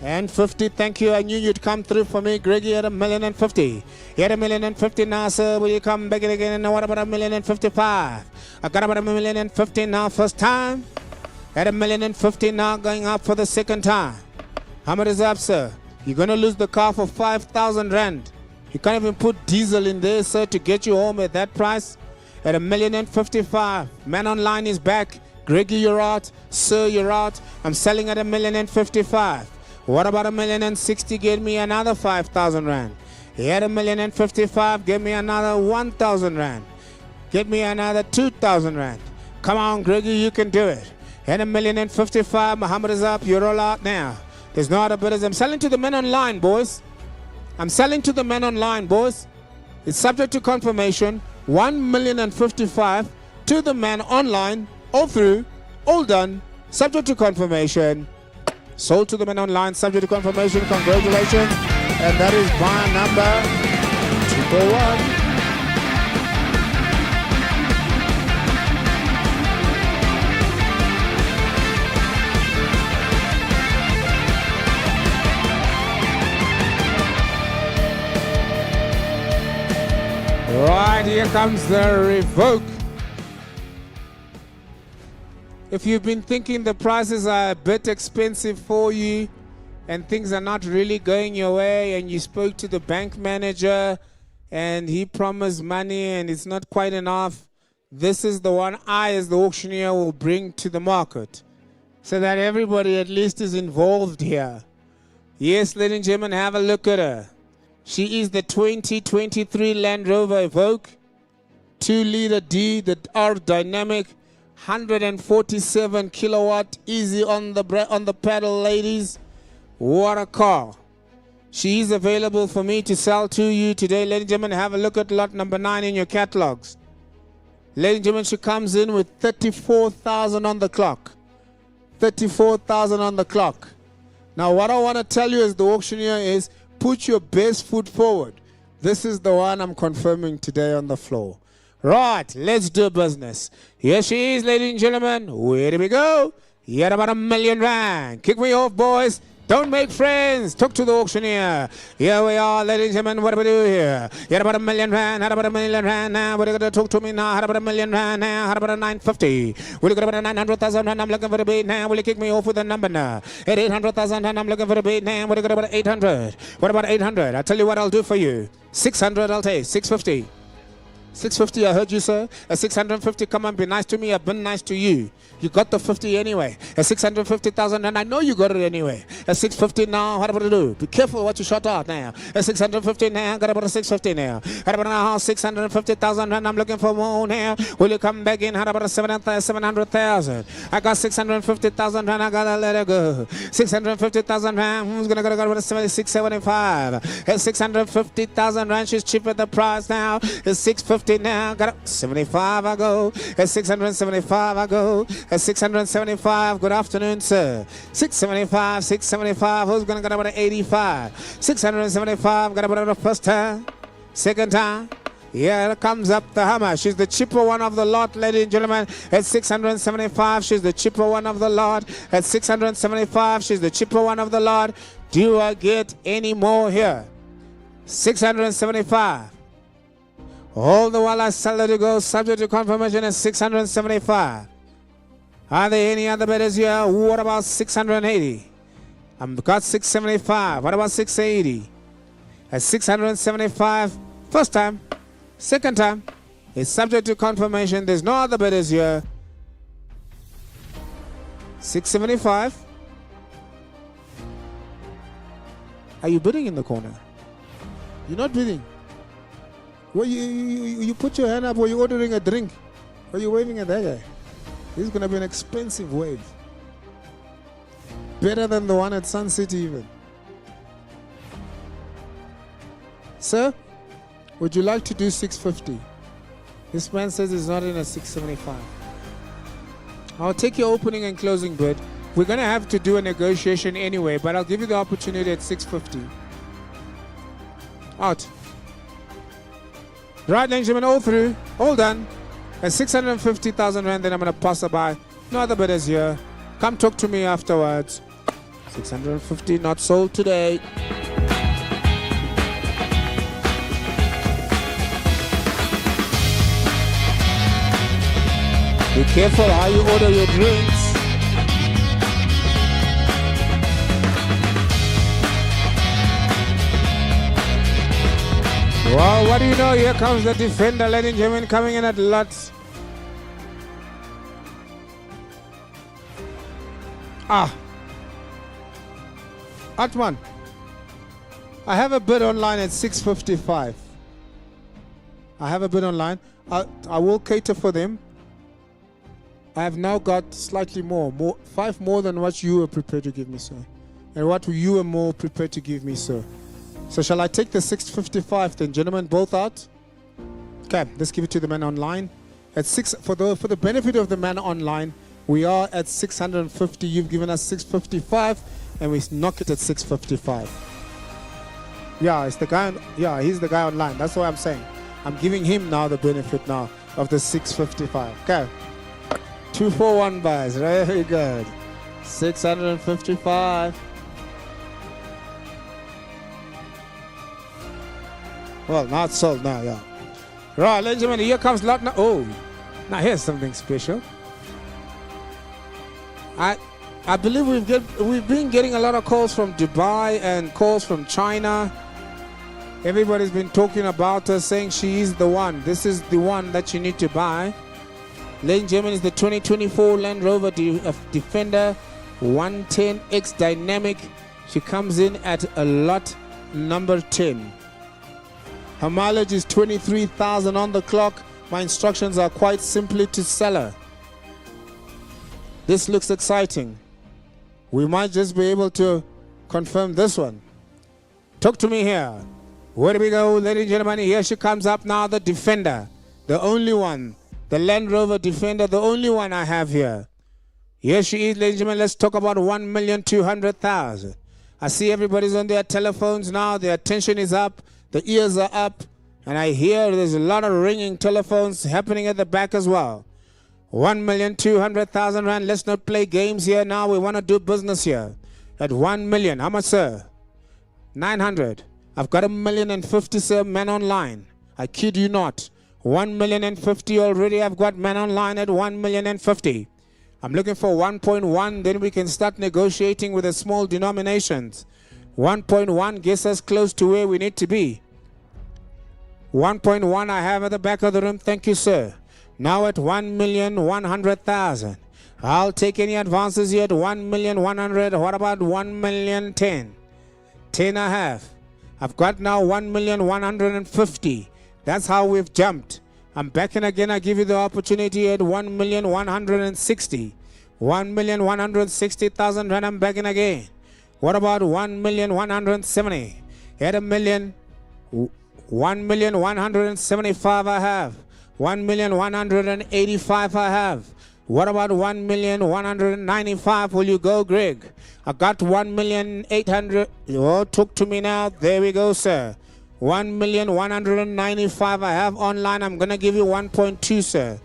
And 50, thank you. I knew you'd come through for me. Greggy had 1,050,000. He had 1,050,000 now, sir. Will you come back again? And what about 1,055,000? I got about 1,050,000 now, first time. At 1,050,000 now, going up for the second time. How much is up, sir? You're going to lose the car for 5,000 rand. You can't even put diesel in there, sir, to get you home at that price. At 1,055,000. Man online is back. Greggy, you're out. Sir, you're out. I'm selling at 1,055,000. What about 1,060,000? Get me another 5,000 rand. He had 1,055,000. Give me another 1,000 rand. Get me another 2,000 rand. Come on, Greggy, you can do it. And 1,055,000. Muhammad is up. You're all out now. There's no other bidders. I'm selling to the men online, boys. I'm selling to the men online, boys. It's subject to confirmation. 1,055,000 to the man online. All through. All done. Subject to confirmation. Sold to the men online. Subject to confirmation. Congratulations. And that is buy number 241. Right, here comes the revoke. If you've been thinking the prices are a bit expensive for you and things are not really going your way, and you spoke to the bank manager and he promised money and it's not quite enough, this is the one I, as the auctioneer, will bring to the market so that everybody at least is involved here. Yes, ladies and gentlemen, have a look at her. She is the 2023 Land Rover Evoque, 2-liter D, the R Dynamic, 147 kilowatt, easy on the pedal, ladies. What a car. She is available for me to sell to you today. Ladies and gentlemen, have a look at lot number 9 in your catalogs. Ladies and gentlemen, she comes in with 34,000 on the clock. 34,000 on the clock. Now, what I want to tell you as the auctioneer is, put your best foot forward. This is the one I'm confirming today on the floor. Right, let's do business. Here she is, ladies and gentlemen. Where do we go? Yet about R1,000,000 rand. Kick me off, boys. Don't make friends. Talk to the auctioneer. Here we are, ladies and gentlemen. What do we do here? Yet about R1,000,000 rand. How about R1,000,000 rand now? What are you going to talk to me now? How about R1,000,000 rand now? How about a 950? Will you get about 900,000 rand? I'm looking for a beat now. Will you kick me off with a number now? At 800,000 rand, I'm looking for a beat now. What are you going to about 800? What about 800? I'll tell you what I'll do for you. 600 I'll take. 650. 650, I heard you, sir. At 650, come on, be nice to me. I've been nice to you. You got the 50 anyway. At 650,000, and I know you got it anyway. At 650 now, what about to do? Be careful what you shot out now. At 650 now, got about a 650 now. How about now, 650,000, and I'm looking for more now. Will you come back in? How about a 700,000? I got 650,000, and I gotta let it go. 650,000 rand. Who's gonna go about a 76, 75? At 650,000 rand, she's cheap at the price now. At 650. 650 now. Got up. 75 I go. At 675 I go. At 675. Good afternoon, sir. 675, 675. Who's gonna get about 85? 675. Got about the first time. Second time. Yeah, here comes up the Hummer. She's the cheaper one of the lot, ladies and gentlemen. At 675, she's the cheaper one of the lot. At 675, she's the cheaper one of the lot. Do I get any more here? 675. All the while I sell it to go, subject to confirmation at 675. Are there any other bidders here? What about 680? I've got 675. What about 680? At 675, first time. Second time, it's subject to confirmation. There's no other bidders here. 675. Are you bidding in the corner? You're not bidding. Well, you put your hand up or you're ordering a drink. Or you're waving at that guy. This is going to be an expensive wave. Better than the one at Sun City even. Sir? Would you like to do 650? This man says he's not in a 675. I'll take your opening and closing bid. We're going to have to do a negotiation anyway, but I'll give you the opportunity at 650. Out. Right, ladies and gentlemen, all through, all done. At 650,000 rand, then I'm going to pass her by. No other bidders here. Come talk to me afterwards. 650 not sold today. Be careful how you order your drinks. Well, what do you know? Here comes the Defender, ladies and gentlemen, coming in at lots. Atman, I have a bid online at 655. I have a bid online. I will cater for them. I have now got slightly more, 5 more than what you were prepared to give me, sir. And what you were more prepared to give me, sir. So shall I take the 655 then, gentlemen, both out? Okay, let's give it to the man online. At for the benefit of the man online, we are at 650. You've given us 655, and we knock it at 655. Yeah, it's the guy. Yeah, he's the guy online. That's what I'm saying. I'm giving him now the benefit now of the 655. Okay. 241 buys, very good. 655. Well, not sold now, yeah. Right, ladies and gentlemen, here comes lot now. Oh, now here's something special. I believe we've been getting a lot of calls from Dubai and calls from China. Everybody's been talking about her, saying she is the one. This is the one that you need to buy. Ladies and gentlemen, is the 2024 Land Rover Defender 110X Dynamic. She comes in at a lot number 10. Her mileage is 23,000 on the clock. My instructions are quite simply to sell her. This looks exciting. We might just be able to confirm this one. Talk to me here. Where do we go, ladies and gentlemen? Here she comes up now, the Defender. The only one. The Land Rover Defender, the only one I have here. Here she is, ladies and gentlemen. Let's talk about 1,200,000. I see everybody's on their telephones now. Their attention is up. The ears are up. And I hear there's a lot of ringing telephones happening at the back as well. 1,200,000 rand. Let's not play games here now. We want to do business here. At 1 million. How much, sir? 900. I've got 1,050,000, sir, man online. I kid you not. 1,050,000 already. I've got man online at 1,050,000. I'm looking for 1.1. Then we can start negotiating with the small denominations. 1.1 gets us close to where we need to be. 1.1 I have at the back of the room. Thank you, sir. Now at 1,100,000. I'll take any advances here at 1,100,000. What about 1,010,000? 10 I have. I've got now 1,150,000. That's how we've jumped. I'm back in again. I give you the opportunity at 1,160,000. 1,160,000 rand. I'm back in again. What about 1,170,000? At 1 million. 1,175,000 I have. 1,185,000 I have. What about 1,195,000? Will you go, Greg? I got 1,800,000. Oh, talk to me now. There we go, sir. 1,195,000 I have online. I'm gonna give you 1.2, sir.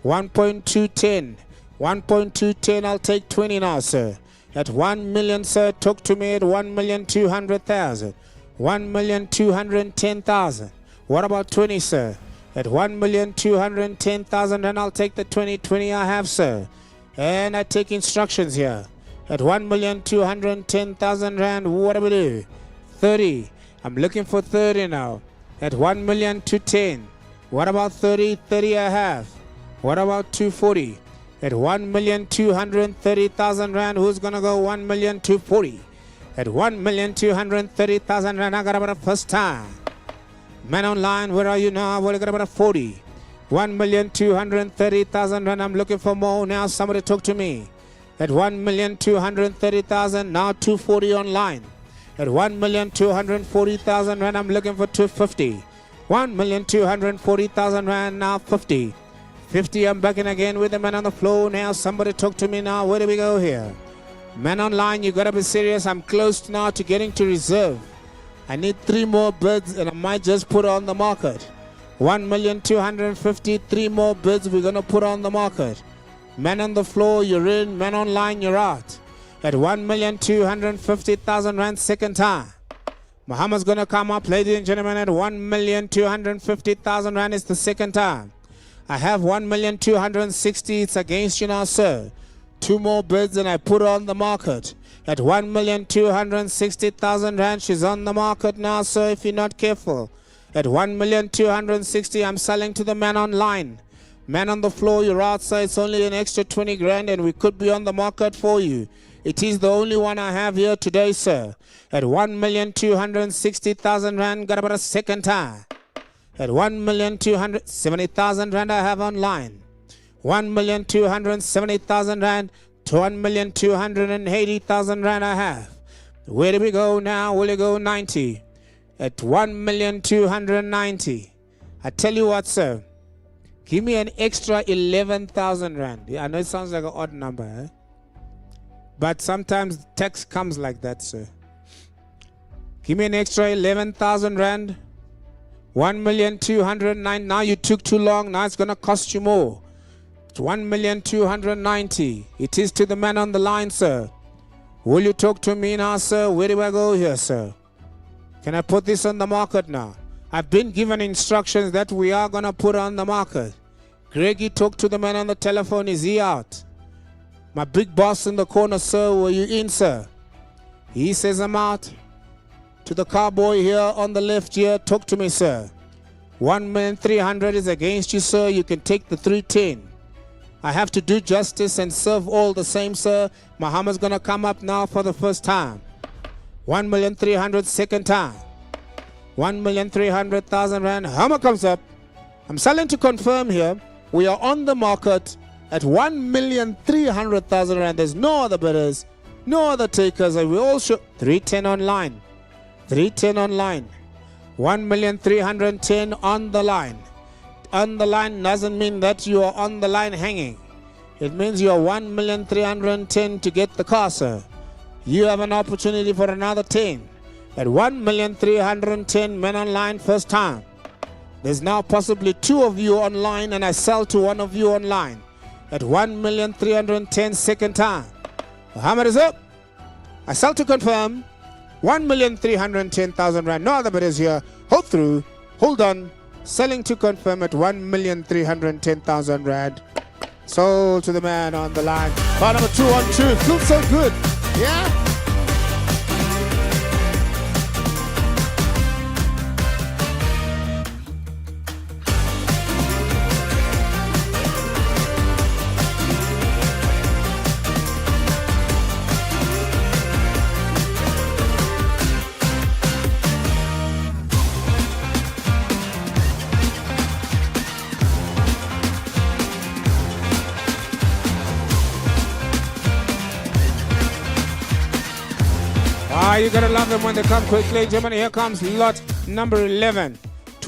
1.210. 1.210. I'll take 20 now, sir. At 1 million, sir. Talk to me at 1,200,000. 1,210,000. What about 20, sir? At 1,210,000, and I'll take the 20 I have, sir. And I take instructions here. At 1,210,000 rand, what do we do? 30. I'm looking for 30 now. At 1,210,000. What about 30? 30 I have. What about 240? At 1,230,000 rand, who's gonna go 1,240,000? At 1,230,000 rand, I got about a first time. Man online, where are you now? Well, I got about a 40. 1,230,000 rand. I'm looking for more now. Somebody talk to me. At 1,230,000, now 240 online. At 1,240,000 rand, I'm looking for 250. 1,240,000 rand, now 50. 50, I'm back in again with the man on the floor now. Somebody talk to me now. Where do we go here? Man online, you gotta be serious. I'm close now to getting to reserve. I need 3 more bids and I might just put on the market. 1,250,000, 3 more bids we're gonna put on the market. Man on the floor, you're in. Man online, you're out. At 1,250,000 rand, second time. Muhammad's gonna come up, ladies and gentlemen, at 1,250,000 rand is the second time. I have 1,260,000, it's against you now, sir. 2 more bids and I put on the market. At 1,260,000 rand, she's on the market now, sir, if you're not careful. At 1,260,000, I'm selling to the man online. Man on the floor, you're out, sir. It's only an extra 20 grand and we could be on the market for you. It is the only one I have here today, sir. At 1,260,000 rand, got about a second time. At 1,270,000 rand, I have online. 1,270,000 rand to 1,280,000 rand I have. Where do we go now? Will you go 90? At 1,290,000. I tell you what, sir. Give me an extra 11,000 rand. Yeah, I know it sounds like an odd number, eh? But sometimes text comes like that, sir. Give me an extra 11,000 rand. 1,209,000. Now you took too long. Now it's going to cost you more. 1,290,000. It is to the man on the line, sir. Will you talk to me now, sir? Where do I go here, sir? Can I put this on the market now? I've been given instructions that we are going to put on the market. Greggy, talk to the man on the telephone. Is he out? My big boss in the corner, sir. Were you in, sir? He says I'm out. To the cowboy here on the left here, talk to me, sir. 1,300,000 is against you, sir. You can take the 310. I have to do justice and serve all the same, sir. Muhammad's going to come up now for the first time. 1,300,000, second time. 1,300,000 rand. Hammer comes up. I'm selling to confirm here. We are on the market at 1,300,000 rand. There's no other bidders, no other takers. And we all show 310 online. 310 online. 1,310,000 on the line. On the line doesn't mean that you are on the line hanging. It means you are 1,310,000 to get the car, sir. You have an opportunity for another 10. At 1,310,000 men online first time. There's now possibly 2 of you online and I sell to one of you online. At 1,310,000 second time. Muhammad is up. I sell to confirm. 1,310,000 rand. No other bidders here. Hold through. Hold on. Selling to confirm at 1,310,000 rand. Sold to the man on the line. Bar number 2 on 2. Feels so good. Yeah? You gotta love them when they come quickly. Germany, here comes lot number 11.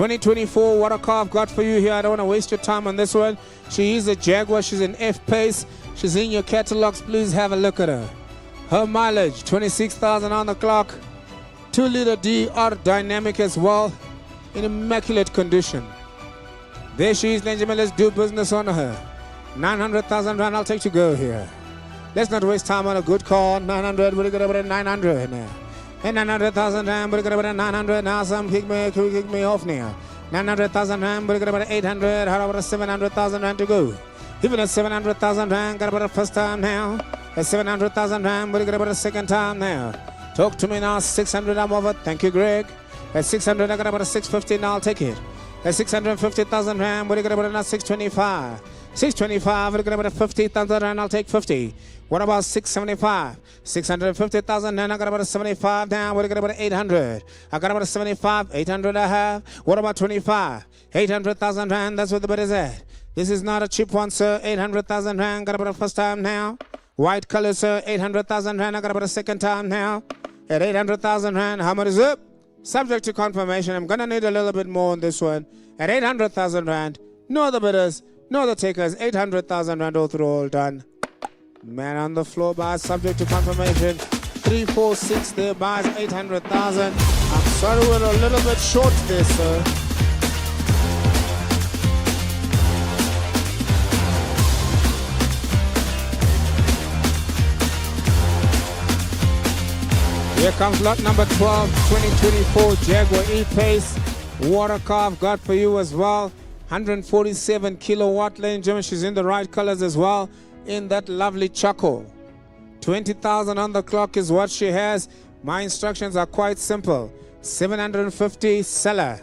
2024, what a car I've got for you here. I don't want to waste your time on this one. She is a Jaguar. She's an F-Pace. She's in your catalogs. Please have a look at her. Her mileage, 26,000 on the clock. 2-liter DR dynamic as well. In immaculate condition. There she is, ladies and gentlemen. Let's do business on her. 900,000 rand. I'll take to go here. Let's not waste time on a good car. 900. We're going to put 900 now. And 900,000 rand, we're going to put 900 now. Some kick me off now. 900,000 rand, we're going to put 800. How about 700,000 rand to go? Even at 700,000 rand, got about a first time now. At 700,000 rand, we're going to put a second time now. Talk to me now. 600, I'm over. Thank you, Greg. At 600, I got about a 650 now. I'll take it. At 650,000 rand, we're going to put a 625. 625, we're going to put a 50,000 rand. I'll take 50. What about 675? 650,000 rand. I got about a 75 down. We're going to put 800. I got about a 75. 800 I have. What about 25? 800,000 rand. That's what the bid is at. This is not a cheap one, sir. 800,000 rand. Got about a first time now. White color, sir. 800,000 rand. I got about a second time now. At 800,000 rand. How much is it? Subject to confirmation. I'm going to need a little bit more on this one. At 800,000 rand. No other bidders. No other takers. 800,000 rand all through, all done. Man on the floor buys subject to confirmation. 346 there buys 800,000. I'm sorry we're a little bit short there, sir. Here comes lot number 12, 2024 Jaguar E-Pace. Water car I've got for you as well. 147 kilowatt, ladies and gentlemen. She's in the right colors as well. In that lovely charcoal. 20,000 on the clock is what she has. My instructions are quite simple. 750 seller.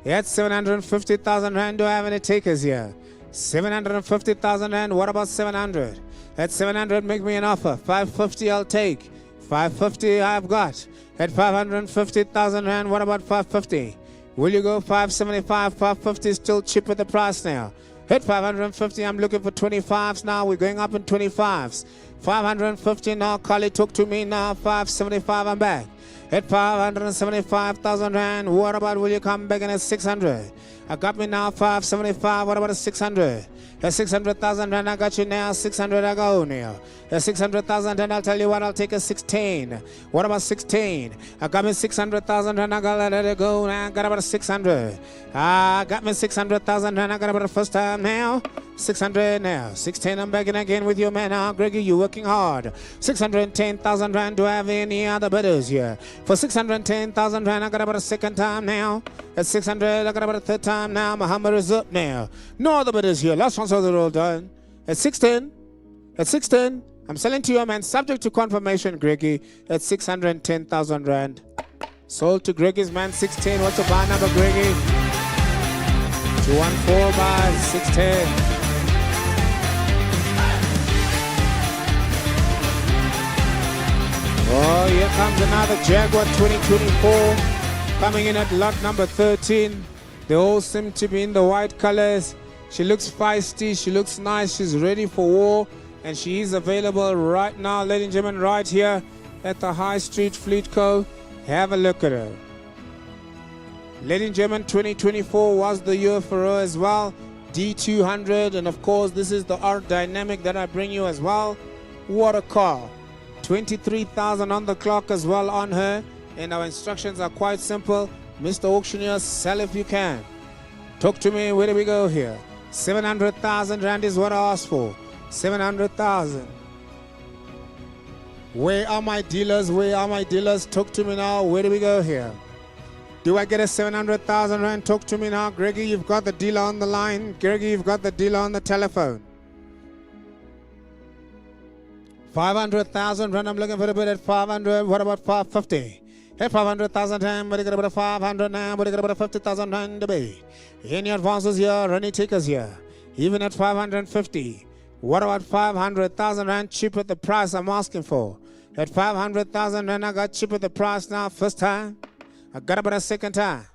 That's 750,000 rand. Do I have any takers here? 750,000 rand. What about 700? At 700, make me an offer. 550 I'll take. 550 I've got. At 550,000 rand, what about 550? Will you go 575? 550 is still cheap at the price now. Hit 550, I'm looking for 25s now. We're going up in 25s. 550 now, Carly took to me now. 575, I'm back. Hit 575,000 rand. What about will you come back in at 600? I got me now 575. What about a 600? At 600,000 rand, I got you now. 600, I go now. At 600,000 rand, I'll tell you what, I'll take a 16. What about 16? I got me 600,000 rand, I gotta let it go now. I got about a 600. I got me 600,000 rand, I got about a first time now. 600 now. 16, I'm back in again with you, man. Now, Greggy, you're working hard. 610,000 rand. Do I have any other bidders here? For 610,000 rand, I got about a second time now. At 600, I got about a third time now. Muhammad is up now. No other bidders here. Last ones are all done. At 610, I'm selling to you, man. Subject to confirmation, Greggy, at 610,000 rand. Sold to Greggy's man. 610. What's the buy number, Greggy? 214 by 610. Oh, here comes another Jaguar 2024 coming in at lot number 13. They all seem to be in the white colors. She looks feisty, she looks nice, she's ready for war, and she is available right now, ladies and gentlemen, right here at the High Street Fleet Co. Have a look at her. Ladies and gentlemen, 2024 was the year for her as well. D200, and of course this is the R Dynamic that I bring you as well. What a car. 23,000 on the clock as well on her, and our instructions are quite simple. Mr. Auctioneer, sell if you can. Talk to me, where do we go here? 700,000 rand is what I asked for. 700,000. Where are my dealers? Where are my dealers? Talk to me now, where do we go here? Do I get a 700,000 rand? Talk to me now. Greggy, you've got the dealer on the line. Greggy, you've got the dealer on the telephone. 500,000 rand, I'm looking for a bit at 500. What about 550? At 500,000 rand, what do you get about 500 now? What do you get about 50,000 rand to be? Any advances here, any takers here? Even at 550. What about 500,000 rand? Cheap at the price I'm asking for. At 500,000 rand, I got cheap at the price now. First time. I got about a second time.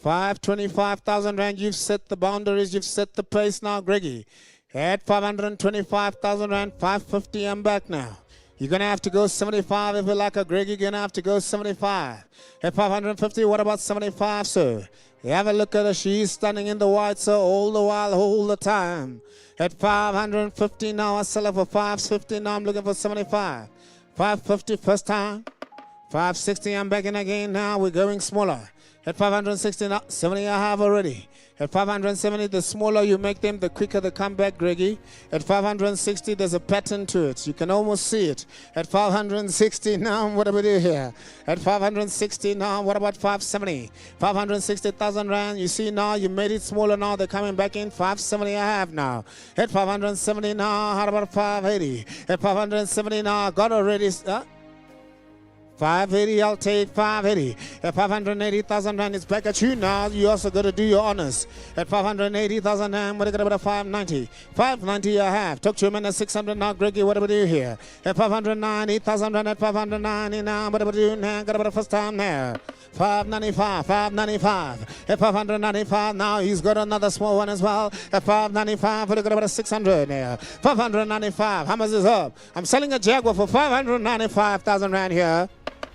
525,000 rand, you've set the boundaries, you've set the pace now, Greggy. At 525,000 rand, 550, I'm back now. You're going to have to go 75 if you like a Greggy. You're going to have to go 75. At 550, what about 75, sir? Have a look at her. She's standing in the white, so all the while, all the time. At 550 now, I sell her for 550. Now I'm looking for 75. 550 first time. 560, I'm back in again. Now we're going smaller. At 560 now, 70 I have already. At 570, the smaller you make them, the quicker they come back, Greggy. At 560, there's a pattern to it. You can almost see it. At 560 now, what do we do here? At 560 now, what about 570? 560,000 rand. You see now, you made it smaller now. They're coming back in. 570 I have now. At 570 now, how about 580? At 570 now, I got already... 580, I'll take 580. At 580,000 rand, it's back at you now. You also got to do your honors. At 580,000 rand, what are you going to 590? 590 I have. Talk to him at 600 now, Greggy. What do we do here? At 590,000 rand, at 590 now. What do we do now? Got about the first time there. 595, 595. At 595 now, he's got another small one as well. At 595, what are you going to 600 there? 595. How much is up? I'm selling a Jaguar for 595,000 rand here.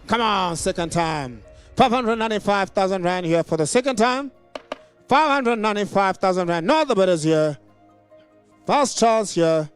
Come on, second time. 595,000 rand here for the second time. 595,000 rand. No other bidders here. First chance here.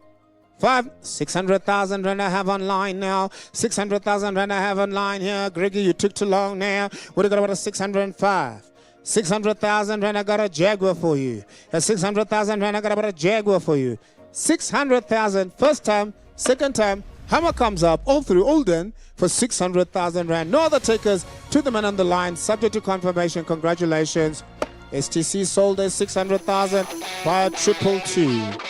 600,000 rand I have online now. 600,000 rand I have online here. Greggy, you took too long now. What do you got about a 605? 600,000 rand I got a Jaguar for you. At 600,000 rand I got about a Jaguar for you. 600,000 first time, second time. Hammer comes up all through Olden for 600,000 rand. No other takers to the man on the line. Subject to confirmation. Congratulations. STC sold at 600,000 by 222.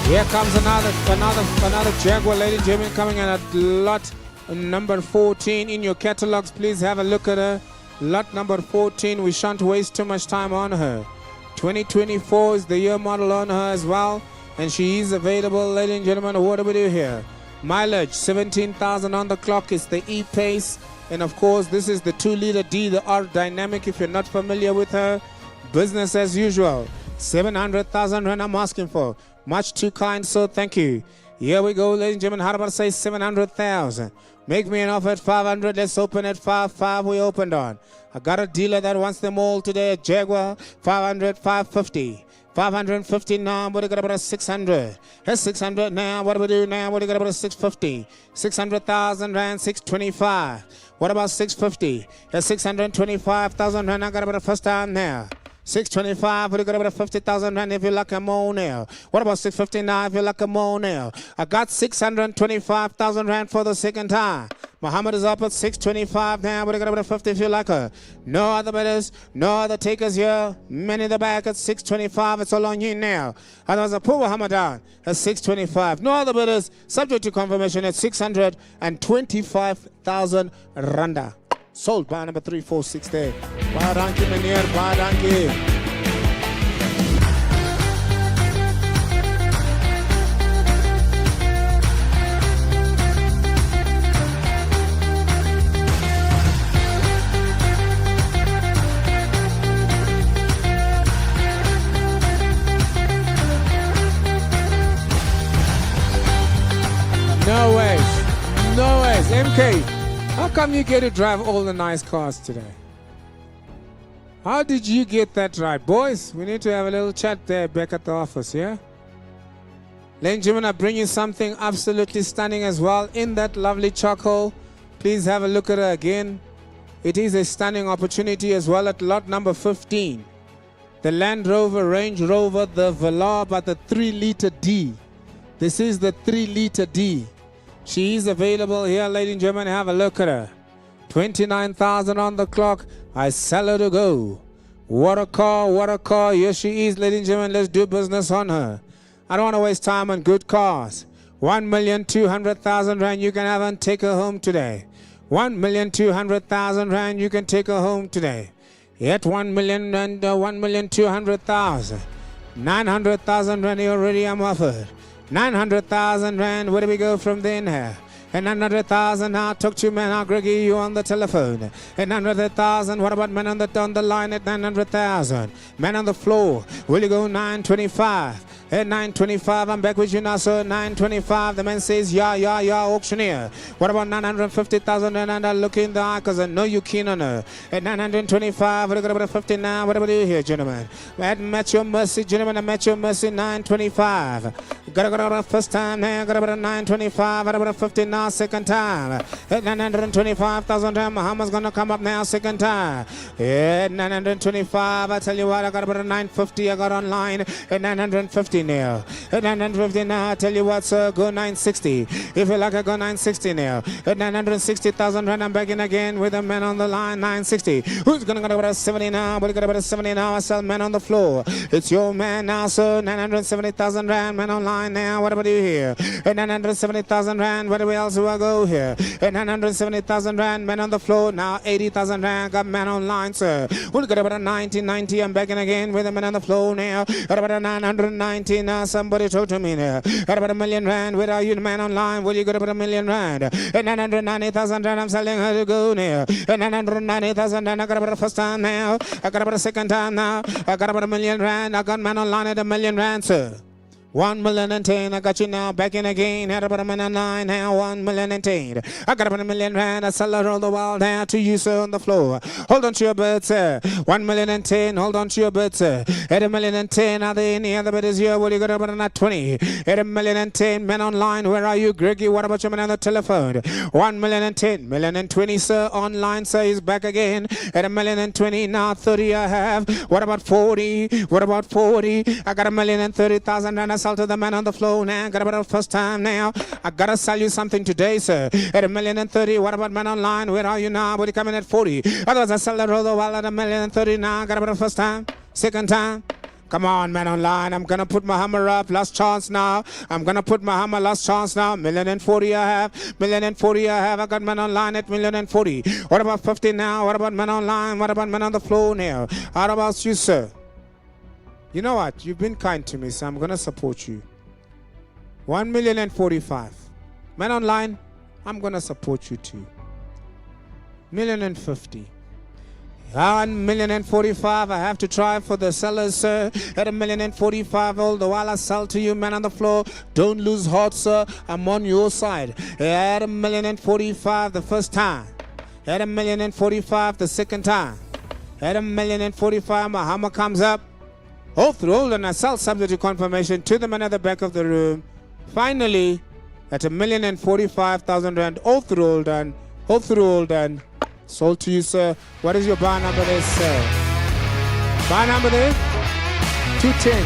Here comes another Jaguar, ladies and gentlemen, coming in at lot number 14 in your catalogs. Please have a look at her. Lot number 14. We shan't waste too much time on her. 2024 is the year model on her as well, and she is available, ladies and gentlemen. What do we do here? Mileage 17,000 on the clock. It's the E-Pace, and of course this is the 2-liter D, the R Dynamic. If you're not familiar with her, business as usual. 700,000 rand I'm asking for. Much too kind, so thank you. Here we go, ladies and gentlemen. How about say 700,000? Make me an offer at 500. Let's open at 5. We opened on. I got a dealer that wants them all today at Jaguar. 500, 550. 550 now. What do you got about a 600? That's 600 now. What do we do now? What do you got about a 650? 600,000 rand, 625. What about 650? That's 625,000 rand. I got about a first time now. 625, what do you got about 50,000 rand if you like a more now? What about 659 if you like a more now? I got 625,000 rand for the second time. Muhammad is up at 625 now. What do you got about 50 if you like her? No other bidders, no other takers here. Many in the back at 625. It's all on you now. Otherwise, I pull Muhammad down at 625. No other bidders, subject to confirmation at 625,000 randa. Sold by number 346 there. Bye, donkey, meneer. Bye, donkey. No ways. No ways. MK. How come you get to drive all the nice cars today? How did you get that right? Boys, we need to have a little chat there back at the office, yeah? Ladies and gentlemen, I bring you something absolutely stunning as well in that lovely charcoal. Please have a look at her again. It is a stunning opportunity as well at lot number 15. The Land Rover, Range Rover, the Velar, but the 3-liter D. This is the 3-liter D. She is available here, ladies and gentlemen. Have a look at her. 29,000 on the clock. I sell her to go. What a car, what a car. Here she is, ladies and gentlemen. Let's do business on her. I don't want to waste time on good cars. 1,200,000 rand you can have and take her home today. 1,200,000 rand you can take her home today. Yet 1,200,000. 900,000 rand already I'm offered. 900,000 rand. Where do we go from there now? And 900,000 now. Talk to you, man. Now, Greggy, you on the telephone. And 900,000. What about man on the line at 900,000? Man on the floor. Will you go 925? At 925, I'm back with you now, sir. 925. The man says, yeah, auctioneer. What about 950,000? And I look in the eye because I know you keen on her. At 925, what about 50 now? What about you here, gentlemen? At Match Your Mercy, gentlemen. At Match Your Mercy, 925. Got about first time now. Got about 925. What about 50 now? Second time. At 925,000, Muhammad's gonna come up now. Second time. At 925, I tell you what, I got about 950. I got online at 950 now. At 950 now, I tell you what, sir, go 960. If you like, I go 960 now. At 960,000 rand, I'm back in again with a man on the line, 960. Who's gonna go about 70 now? But you got about 70 now. I sell man on the floor. It's your man now, sir. 970,000 rand, man online now. What about you here? At 970,000 rand, where else do I go here? At 970,000 rand, man on the floor. Now 80,000 rand, got man online, sir. We'll get about a 1990. I'm back in again with a man on the floor now. At about a 990 now. Somebody talk to me now. At about a million rand, where are you, man online? Will you get about a million rand? At 990,000 rand, I'm selling her to go now. At 990,000 rand, I got about a first time now. I got about a second time now. I got about a million rand. I got man online at a million rand, sir. 1,010,000, I got you now, back in again, had about a minute 9, now 1,010,000. I got about a million rand, I sell it all the while down to you, sir, on the floor. Hold on to your bird, sir. 1,010,000, hold on to your bird, sir. At 1,010,000, are there any other bidders here? Well, you got about a 20. At 1,010,000, men online, where are you, Greggy? What about your man on the telephone? 1,010,000, 1,020,000, sir, online, sir, he's back again. At 1,020,000, now 30 I have. What about 40? What about 40? I got 1,030,000 and I sell to the man on the floor now. Got about the first time now. I gotta sell you something today, sir. At 1,030,000. What about man online? Where are you now? But you coming at 40. Otherwise, I sell that all the while at 1,030,000 now. Got about the first time, second time. Come on, man online. I'm gonna put my hammer up. Last chance now. I'm gonna put my hammer. Last chance now. 1,040,000 I have. 1,040,000 I have. I got man online at 1,040,000. What about 50 now? What about man online? What about man on the floor now? How about you, sir? You know what? You've been kind to me, so I'm going to support you. 1,045,000. Man online, I'm going to support you too. 1,050,000. 1,045,000. I have to try for the sellers, sir. At 1,045,000, all the while I sell to you, man on the floor. Don't lose heart, sir. I'm on your side. At 1,045,000 the first time. At 1,045,000 the second time. At 1,045,000, my hammer comes up. Oath rolled and I sell subject to confirmation to the man at the back of the room. Finally, at 1,045,000 rand, oath rolled and sold to you, sir. What is your bar number there, sir? Bar number there? 210.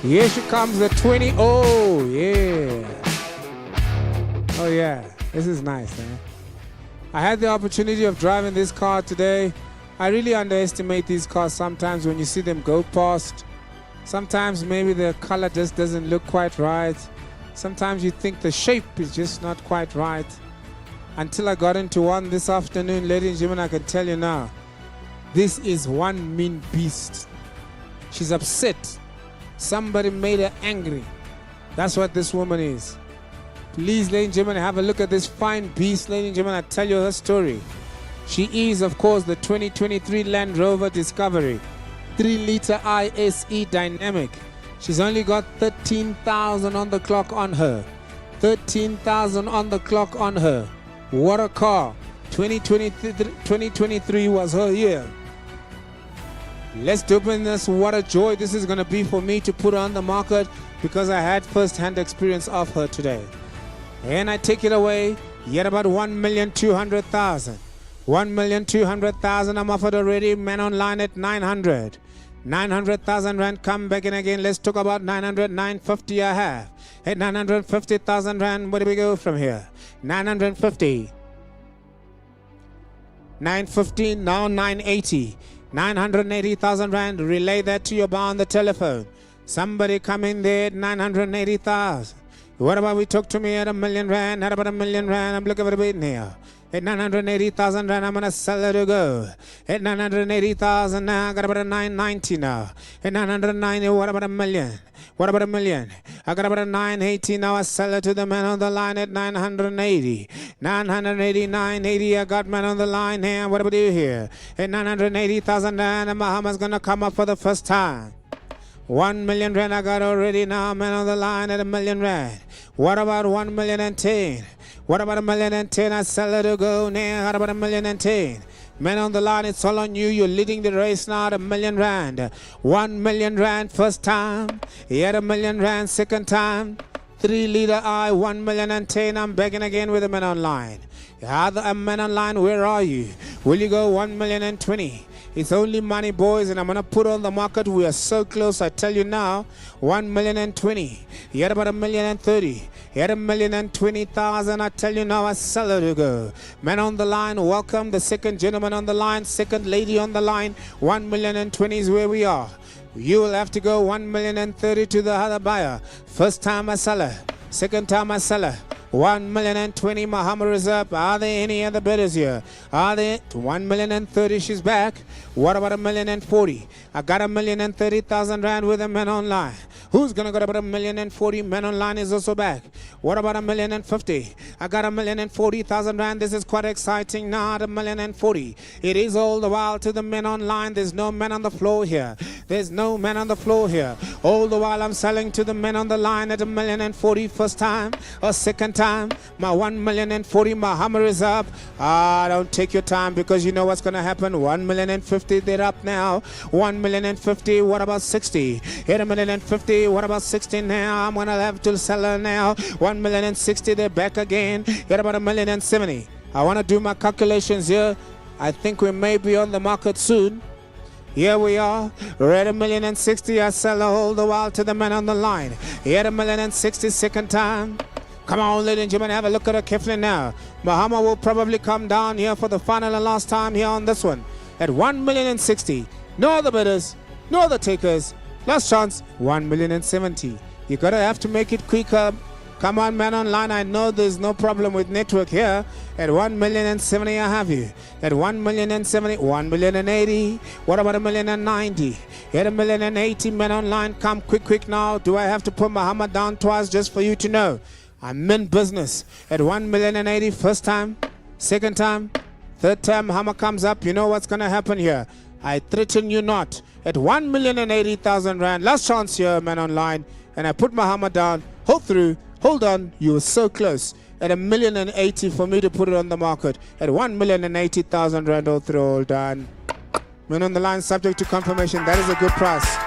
Here she comes, the 20. Oh, yeah. Oh, yeah. This is nice, man. I had the opportunity of driving this car today. I really underestimate these cars sometimes when you see them go past. Sometimes maybe the color just doesn't look quite right. Sometimes you think the shape is just not quite right. Until I got into one this afternoon, ladies and gentlemen, I can tell you now, this is one mean beast. She's upset. Somebody made her angry. That's what this woman is. Please, ladies and gentlemen, have a look at this fine beast. Ladies and gentlemen, I'll tell you her story. She is, of course, the 2023 Land Rover Discovery 3-liter ISE Dynamic. She's only got 13,000 on the clock on her. 13,000 on the clock on her. What a car. 2023 was her year. Let's open this. What a joy this is going to be for me to put her on the market because I had first-hand experience of her today. And I take it away, yet about 1,200,000. 1,200,000 I'm offered already. Man online at 900. 900,000 rand, come back in again. Let's talk about 900, 950 I have. At 950,000 rand, where do we go from here? 950. 950, now 980. 980,000 rand, relay that to your bar on the telephone. Somebody come in there at 980,000. What about we talk to me at R1,000,000? Not about R1,000,000. I'm looking for the bid here. At 980,000 rand, I'm gonna sell it to go. At 980,000 now, I got about a 990 now. At 990, what about R1,000,000? What about R1,000,000? I got about a 980 now. I sell it to the man on the line at 980. 980, 980. I got man on the line here. What about you here? At 980,000 rand, and Muhammad's gonna come up for the first time. 1,000,000 rand I got already now. Man on the line at R1,000,000 rand. What about 1,010,000? What about R1,010,000? I sell it to go now. What about R1,010,000? Men on the line, it's all on you. You're leading the race now at R1,000,000 rand. 1,000,000 rand first time. Yet R1,000,000 rand second time. 3-leader I, 1,010,000. I'm begging again with the men online. Other men online, where are you? Will you go 1,020,000? It's only money, boys, and I'm going to put on the market. We are so close, I tell you now. 1,020,000. Yet about 1,030,000. Yet 1,020,000. I tell you now, I sell it to go. Men on the line, welcome. The second gentleman on the line, second lady on the line. 1,020,000 is where we are. You will have to go 1,030,000 to the other buyer. First time I sell it. Second time I sell it. 1,020,000. Muhammad is up. Are there any other bidders here? Are there? 1,030,000. She's back. What about 1,040,000? I got 1,030,000 rand with a man online. Who's gonna go about 1,040,000? Man online is also back. What about 1,050,000? I got 1,040,000 rand. This is quite exciting. Not 1,040,000. It is all the while to the men online. There's no men on the floor here. There's no men on the floor here. All the while I'm selling to the men on the line at 1,040,000 first time or second time. My 1,040,000 Muhammad is up. Don't take your time because you know what's gonna happen. 1,050,000. They're up now. 1,050,000. What about 60? Hit 1,050,000. What about 60 now? I'm gonna have to sell her now. 1,060,000. They're back again. Hit about 1,070,000. I want to do my calculations here. I think we may be on the market soon. Here we are. We're at 1,060,000. I sell all the while to the man on the line. Here at 1,060,000 second time. Come on, ladies and gentlemen, have a look at her carefully now. Muhammad will probably come down here for the final and last time here on this one. At 1,060,000. No other bidders, no other takers. Last chance, 1,070,000. You gotta have to make it quicker. Come on, man online. I know there's no problem with network here. At 1,070,000, I have you. At 1,070,000, 1,080,000. What about 1,090,000? At 1,080,000, man online. Come quick now. Do I have to put Muhammad down twice just for you to know? I'm in business. At 1,080,000, first time, second time, third time, Muhammad comes up. You know what's gonna happen here. I threaten you not. At 1,080,000 rand. Last chance here, man online. And I put Muhammad down. Hold through. Hold on, you were so close. At 1,080,000 for me to put it on the market. At 1,080,000 rand, all through, all done. Man on the line, subject to confirmation. That is a good price.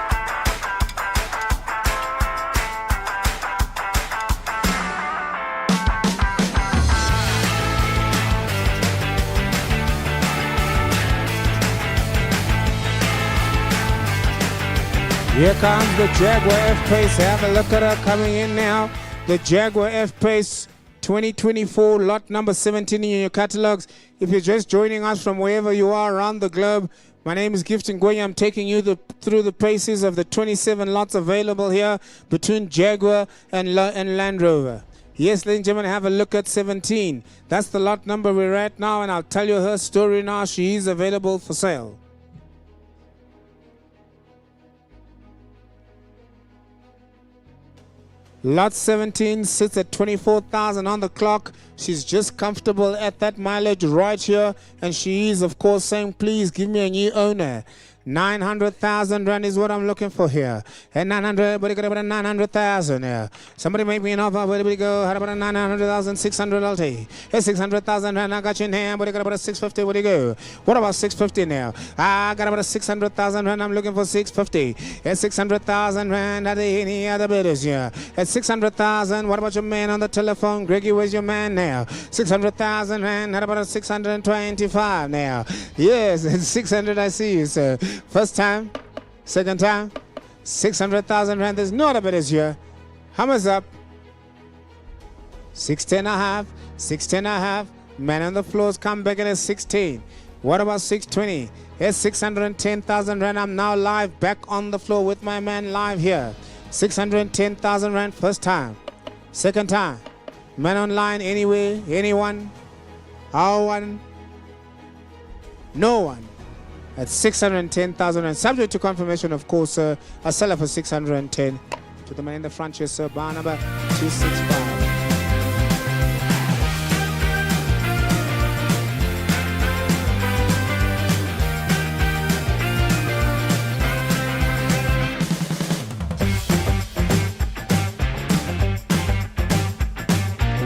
Here comes the Jaguar F-Pace. Have a look at her coming in now. The Jaguar F-Pace 2024, lot number 17 in your catalogs. If you're just joining us from wherever you are around the globe, my name is Gift Ngwenya. I'm taking you through the paces of the 27 lots available here between Jaguar and Land Rover. Yes, ladies and gentlemen, have a look at 17. That's the lot number we're at now, and I'll tell you her story now. She is available for sale. Lot 17 sits at 24,000 on the clock. She's just comfortable at that mileage right here. And she is, of course, saying, please give me a new owner. 900,000 rand is what I'm looking for here. And 900, what do you got about 900,000 here? Somebody make me an offer. Where do we go? How about 900,000? 600 I'll take. Hey, 600,000 rand. I got you in hand. What do you got about 650? Where do you go? What about 650 now? I got about 600,000 rand. I'm looking for 650. At 600,000 rand. Are there any other bidders here? At 600,000. What about your man on the telephone? Greggy, where's your man now? 600,000 rand. How about 625 now? Yes, at 600 I see you, sir. First time, second time, 600,000 rand. There's no other bidders here. Hammers up. 610.5, 610.5. Man on the floors come back at 16. What about 620? It's 610,000 rand. I'm now live back on the floor with my man live here. 610,000 Rand first time. Second time. Man online anyway, anyone, how one, no one. At 610,000 Rand. Subject to confirmation, of course, a seller for 610. To the man in the front here, sir, bar number 265.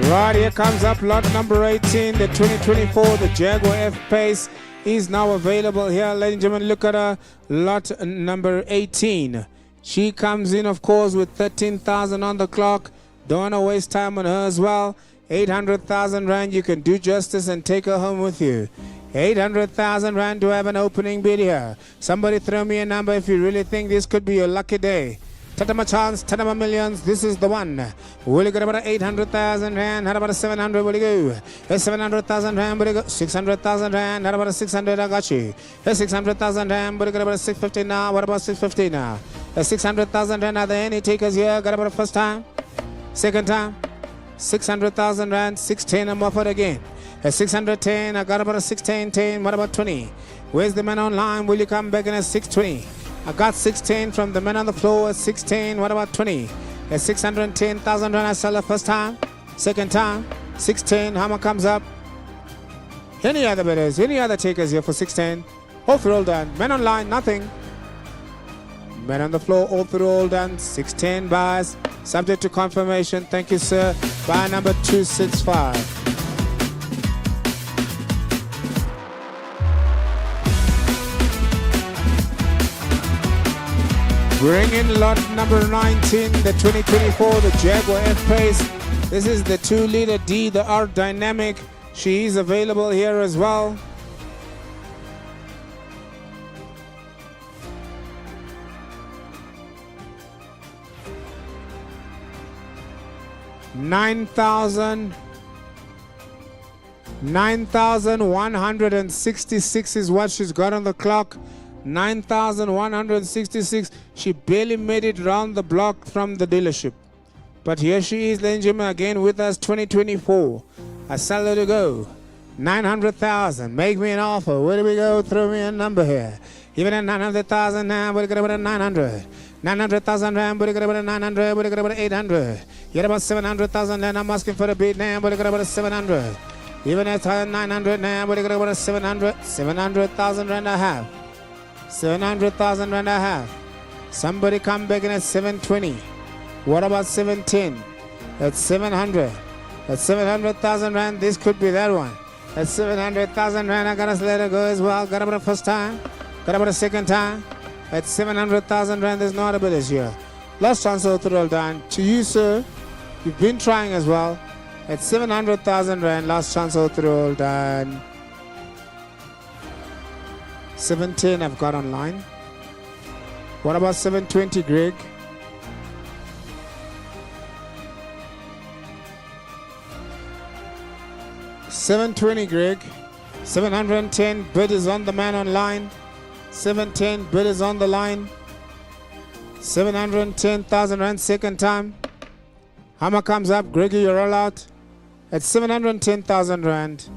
Right, here comes up lot number 18, the 2024, the Jaguar F-Pace is now available here. Ladies and gentlemen, look at lot number 18. She comes in, of course, with 13,000 on the clock. Don't want to waste time on her as well. 800,000 Rand, you can do justice and take her home with you. 800,000 Rand to have an opening bid here. Somebody throw me a number if you really think this could be your lucky day. Tatama chance, Tatama millions, this is the one. Will you get about 800,000 Rand? How about 700? Will you go? 700,000 Rand, will you go? 600,000 Rand, how about 600? I got you. 600,000 Rand, will you get about 650 now? What about 650 now? 600,000 Rand, are there any takers here? Got about the first time? Second time? 600,000 Rand, 610, I'm offered again. 610, I got about a 610, what about 20? Where's the man online? Will you come back in at 620? I got 610 from the man on the floor at 610. What about 20? At 610,000 Rand, I sell the first time. Second time, 610. Hammer comes up. Any other bidders? Any other takers here for 610? All through all done. Men online, nothing. Men on the floor, all through all done. 610 buys. Subject to confirmation. Thank you, sir. Buy number 265. Bring in lot number 19, the 2024, the Jaguar F-Pace. This is the 2-liter D, the R Dynamic. She is available here as well. $9,166 is what she's got on the clock. 9,166. She barely made it round the block from the dealership. But here she is, ladies and gentlemen, again with us, 2024. I sell her to go. 900,000. Make me an offer. Where do we go? Throw me a number here. Even at 900,000 now, we're going to get 900. 900,000 Rand, we're going to get 900. We're going to get 800. You're about 700,000 Rand. I'm asking for a bid now, we're going to get 700. Even at 900 now, we're going to get 700. 700,000 Rand I have. 700,000 Rand I have. Somebody come back in at 720. What about 710? That's 700. That's 700,000 Rand. This could be that one. That's 700,000 Rand. I gotta let her go as well. Got about the first time. Got about the second time. That's 700,000 Rand. There's no other bidders here. Last chance all through all done. To you, sir. You've been trying as well. At 700,000 Rand. Last chance all through all done. 710 I've got online. What about 720, Greg? $720, Greg. 710 bid is on the man online. 710 bid is on the line. 710,000 Rand second time. Hammer comes up. Greggy, you're all out. At 710,000 Rand.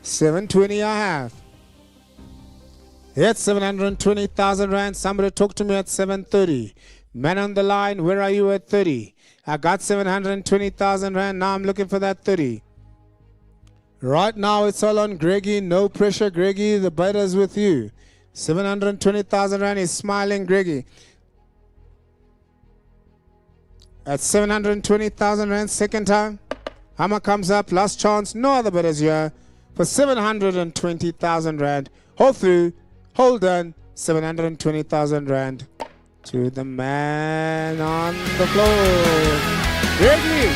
720 I have. At 720,000 Rand. Somebody talk to me at 730. Man on the line, where are you at 30? I got 720,000 Rand. Now I'm looking for that 30. Right now it's all on Greggy. No pressure, Greggy. The bidder's with you. 720,000 Rand is smiling, Greggy. At 720,000 Rand second time. Hammer comes up. Last chance. No other bidders here. For 720,000 Rand. Hold through. Hold on, 720,000 Rand to the man on the floor. Gregory,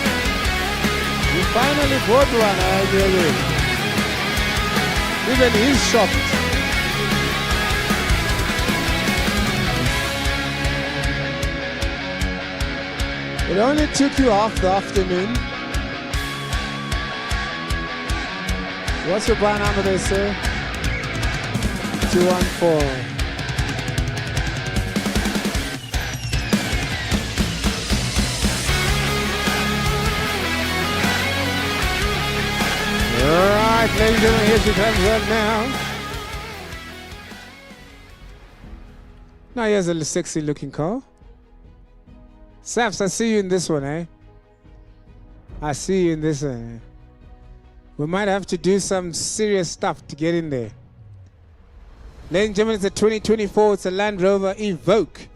you finally bought one, Gregory. Even he's shocked. It only took you half the afternoon. What's your buy number there, sir? 214. ladies and gentlemen, here she comes right now. Now here's a sexy looking car. Saps, I see you in this one, eh? I see you in this one. Eh? We might have to do some serious stuff to get in there. Ladies and gentlemen, it's a 2024. It's a Land Rover Evoque.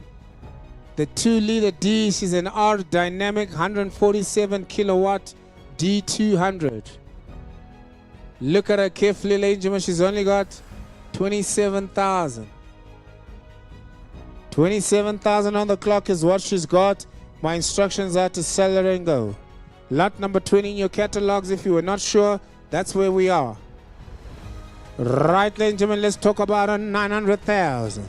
The 2-liter D. She's an R Dynamic 147 kilowatt D200. Look at her carefully, ladies and gentlemen. She's only got 27,000. 27,000 on the clock is what she's got. My instructions are to sell her and go. Lot number 20 in your catalogs. If you were not sure, that's where we are. Right, ladies and gentlemen, let's talk about a 900,000.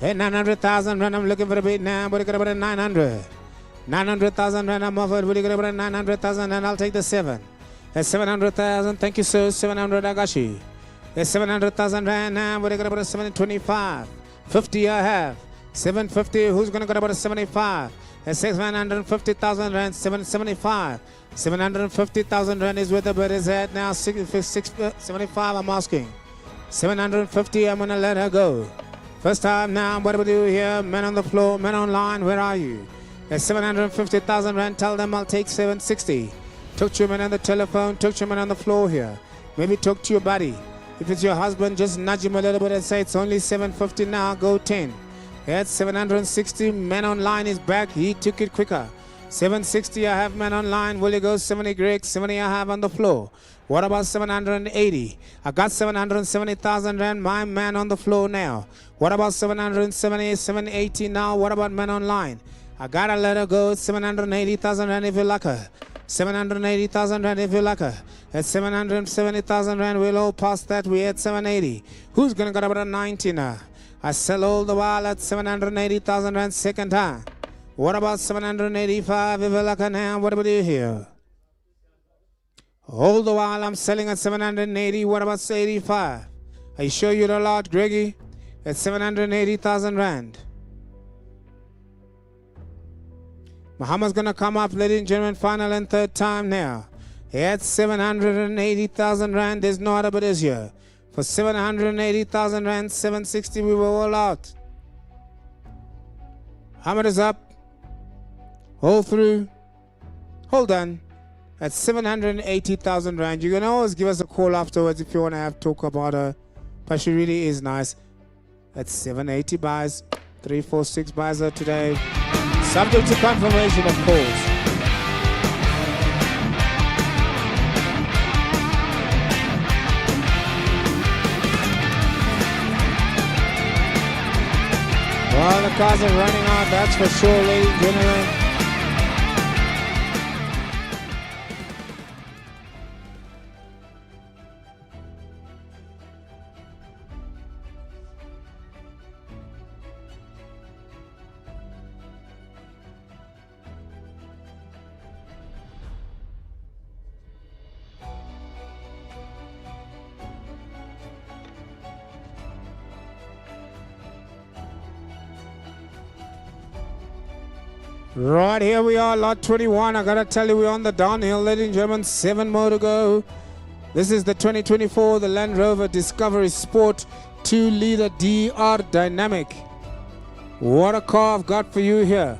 Hey, 900,000 rand, I'm looking for a bit now. What do you got about a 900? 900,000 rand, I'm offered. What do you got about a 900,000? And I'll take the 7. That's 700,000. Thank you, sir. 700, I got you. That's 700,000 rand now. What do you got about a 725? 50 I have. 750. Who's going to go about a 75? That's 750,000 rand. 775. 750,000 rand is where the bid is at now. 675, I'm asking. 750, I'm going to let her go. First time now, what do we do here? Men on the floor, men online, where are you? That's 750,000 rand. Tell them I'll take 760. Talk to your man on the telephone. Talk to your man on the floor here. Maybe talk to your buddy. If it's your husband, just nudge him a little bit and say it's only 750 now. Go 10. That's 760. Man online is back. He took it quicker. 760, I have man online. Will you go 70, Greg? 70 I have on the floor. What about 780? I got 770,000 rand. My man on the floor now. What about 770, 780 now? What about man online? I gotta let her go. 780,000 rand if you like her. 780,000 rand if you like her. At 770,000 rand, we'll all pass that. We at 780. Who's gonna go about a 90 now? I sell all the while at 780,000 rand second time. What about 785 if you like her now? What do we do here? All the while I'm selling at 780. What about 85? Are you sure you're allowed, Greggy? At 780,000 rand. Muhammad's gonna come up, ladies and gentlemen, final and third time now. At 780,000 rand, there's no other but is here. For 780,000 rand, 760 we were all out. Muhammad is up. Hold through. Hold on. At 780,000 rand. You can always give us a call afterwards if you want to have talk about her. But she really is nice. At 780 buys. 346 buys her today. Subject to confirmation, of course. Well, the cars are running out, that's for sure, ladies and gentlemen. Right, here we are, lot 21. I gotta tell you, we're on the downhill, ladies and gentlemen. 7 more to go. This is the 2024, the Land Rover Discovery Sport 2-liter DR Dynamic. What a car I've got for you here.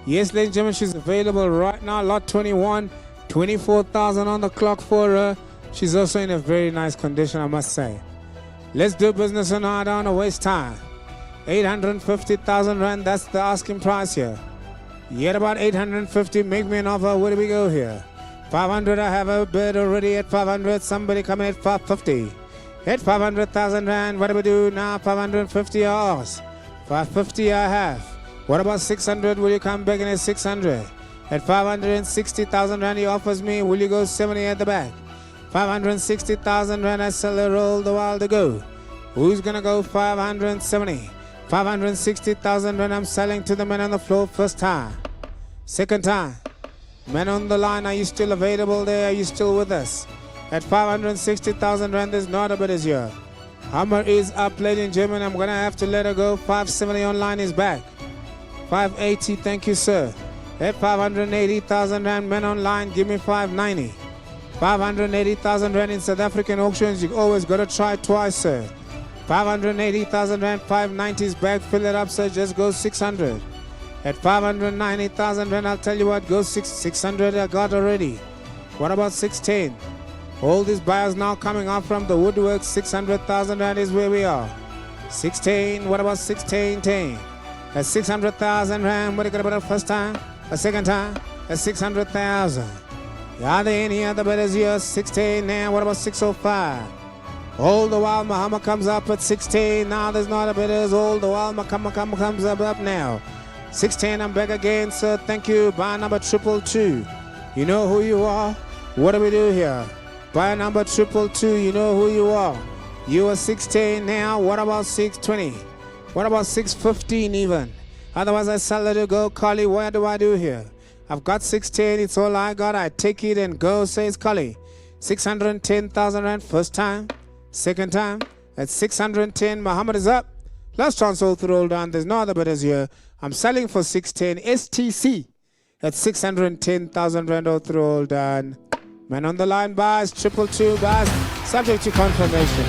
Yes, ladies and gentlemen, she's available right now. Lot 21, 24,000 on the clock for her. She's also in a very nice condition, I must say. Let's do business and I don't want to waste time. 850,000 rand, that's the asking price here. Yet about 850, make me an offer. Where do we go here? 500, I have a bid already at 500. Somebody coming at 550. At 500,000 rand, what do we do now? 550 hours. 550 I have. What about 600? Will you come back in at 600? At 560,000 rand he offers me. Will you go 70 at the back? 560,000 rand, I sell a roll the while to go. Who's gonna go 570? 560,000 rand I'm selling to the man on the floor first time. Second time. Men on the line, are you still available there? Are you still with us? At 560,000 rand, there's not a bit as here. Hummer is up, ladies and gentlemen. I'm gonna have to let her go. 570 online is back. 580, thank you, sir. At 580,000 rand, men online, give me 590. 580,000 Rand in South African auctions. You always got to try twice, sir. 580,000 Rand, 590s back. Fill it up, sir. Just go 600. At 590,000 Rand, I'll tell you what, go 600 I got already. What about 610? All these buyers now coming out from the woodwork. 600,000 Rand is where we are. 610, what about 610? At 600,000 Rand, what are you going to about the first time? A second time? At 600,000. Are there any other bidders here? 610 now, what about 605? All the while Muhammad comes up at 610. Now there's not a bidders. All the while Muhammad comes up now. 610, I'm back again, sir. Thank you. Buy number 222. You know who you are? What do we do here? Buy number 222. You know who you are. You are 610 now. What about 620? What about 615 even? Otherwise I sell it to go. Collie, what do I do here? I've got 610. It's all I got. I take it and go, says Collie. 610,000 Rand first time. Second time. At 610, Muhammad is up. Last chance all through all down. There's no other bidders here. I'm selling for 610 STC at 610,000 Rand all through all done. Man on the line buys, 222 buys, subject to confirmation.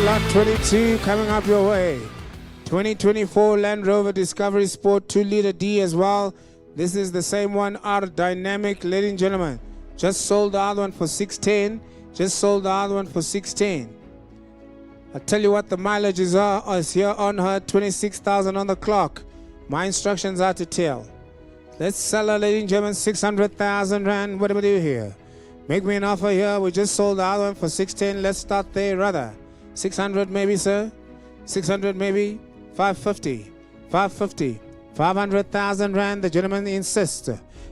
Lot 22 coming up your way. 2024 Land Rover Discovery Sport 2-liter D as well. This is the same one, R Dynamic, ladies and gentlemen. Just sold the other one for 610. Just sold the other one for 610. I'll tell you what the mileage is here on her, 26,000 on the clock. My instructions are to tell. Let's sell her, ladies and gentlemen, 600,000 Rand. What do we do here? Make me an offer here. We just sold the other one for 610. Let's start there, rather. 600 maybe, sir. 600 maybe. 550. 550. 500,000 Rand. The gentleman insists.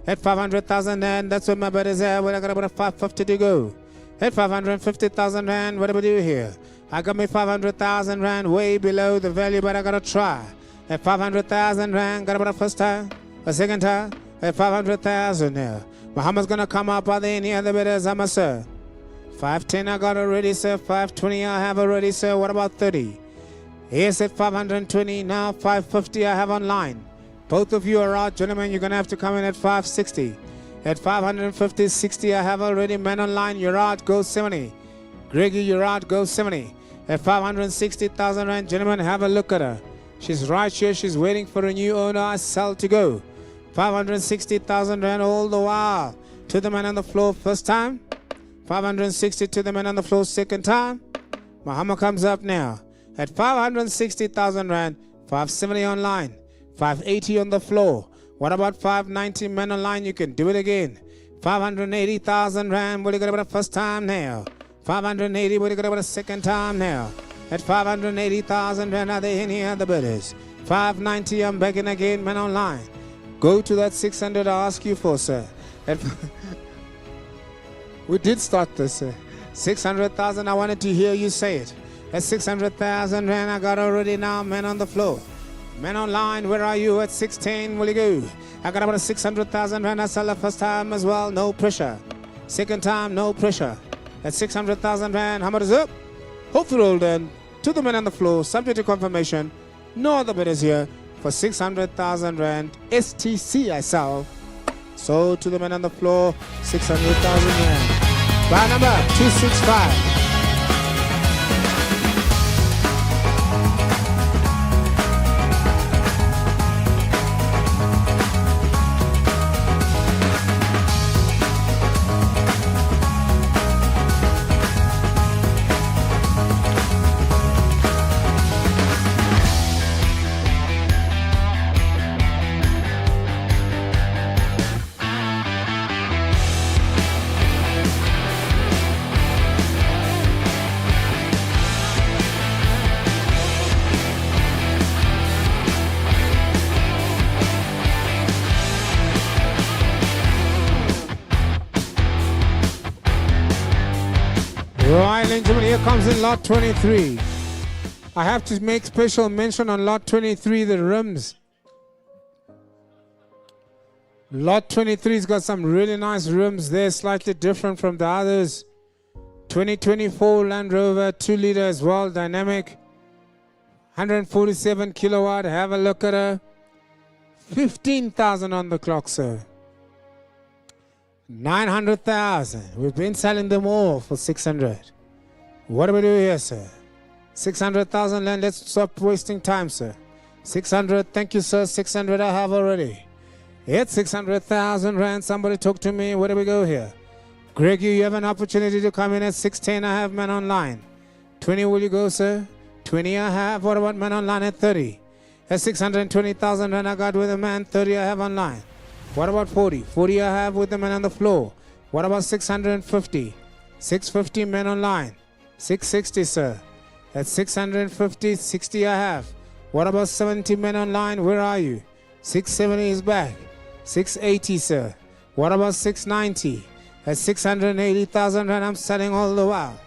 At 500,000 Rand, that's what my bet is at. Well, I got about 550 to go. At 550,000 Rand, what do we do here? I got me 500,000 Rand way below the value, but I got to try. At 500,000 Rand, got about a first time, a second time. At 500,000 now. Muhammad's going to come up. Are there any other bidders? I'm a sir. 510 I got already, sir. 520 I have already, sir. What about 30? Yes, at 520. Now 550 I have online. Both of you are out, gentlemen. You're going to have to come in at 560. At 550, 60 I have already. Men online, you're out. Go 70. Greggy, you're out. Go 70. At 560,000 Rand, gentlemen, have a look at her. She's right here. She's waiting for a new owner. I sell to go. 560,000 Rand all the while. To the man on the floor first time. 560 to the man on the floor second time. Muhammad comes up now. At 560,000 Rand. 570 online. 580 on the floor. What about 590 men online? You can do it again. 580,000 Rand. What do you got about the first time now? 580. What do you got about the second time now? At 580,000 Rand. Are there any other bidders? 590. I'm begging again. Men online. Go to that 600 I ask you for, sir. We did start this, sir. 600,000. I wanted to hear you say it. At 600,000 Rand. I got already now. Men on the floor. Men online, where are you? At 610, will you go? I got about a 600,000 Rand. I sell the first time as well, no pressure. Second time, no pressure. At 600,000 Rand, how much is up? Hopefully rolled in. To the men on the floor, subject to confirmation. No other bidders here. For 600,000 Rand, STC I sell. So to the men on the floor, 600,000 Rand. Buy number 265. Here comes in lot 23. I have to make special mention on lot 23, the rims. Lot 23's got some really nice rims there, slightly different from the others. 2024 Land Rover 2-liter as well, dynamic. 147 kilowatt, have a look at her. 15,000 on the clock, sir. 900,000. We've been selling them all for 600. What do we do here, sir? 600,000 land. Let's stop wasting time, sir. 600. Thank you, sir. 600 I have already. It's 600,000 rand. Somebody talk to me. Where do we go here? Greg, you have an opportunity to come in at 610. I have man online. 20 will you go, sir? 20 I have. What about man online at 30? At 620,000 rand I got with a man. 30 I have online. What about 40? 40 I have with the man on the floor. What about 650? 650 men online. 660, sir. At 650, 60 I have. What about 70 men online? Where are you? 670 is back. 680, sir. What about 690? At 680,000 rand, I'm selling all the while.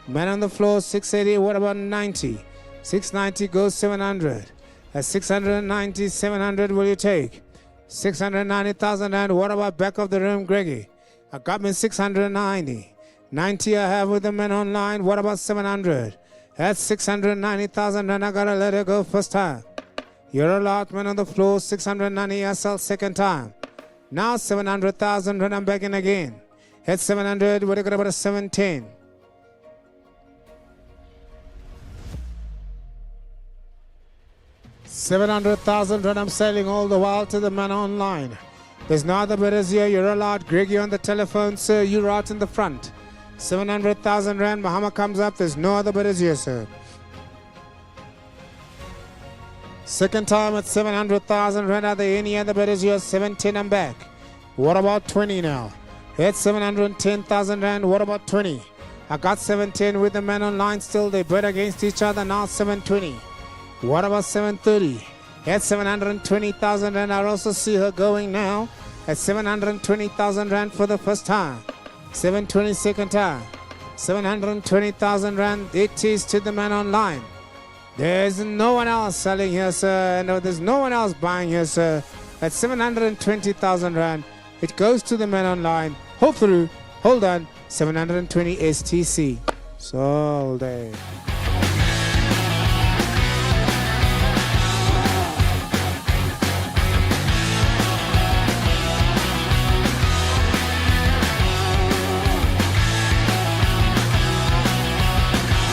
Men on the floor, 680. What about 90? 690 goes 700. At 690, 700 will you take? 690,000 rand. What about back of the room, Greggy? I got me 690. 90 I have with the men online. What about 700? That's 690,000 rand. I gotta let it go first time. You're a lot, men on the floor. 690 I sell second time. Now 700,000 rand. I'm back in again. At 700, what do you got about a 710? $700,000 rand. I'm selling all the while to the man online. There's no other bidders here. You're allowed. Greg, you're on the telephone, sir. You're out in the front. 700,000 rand. Muhammad comes up. There's no other bidders here, sir. Second time at 700,000 rand. Are there any other bidders here? 710. I'm back. What about 20 now? It's 710,000 rand. What about 20? I got 710 with the man online still. They bid against each other. Now 720. What about 730? At 720,000 rand. I also see her going now at 720,000 rand for the first time. 720 second time. 720,000 rand. It is to the man online. There's no one else selling here, sir. No, there's no one else buying here, sir. At 720,000 rand. It goes to the man online. Hold through. Hold on. 720 STC. Sold there.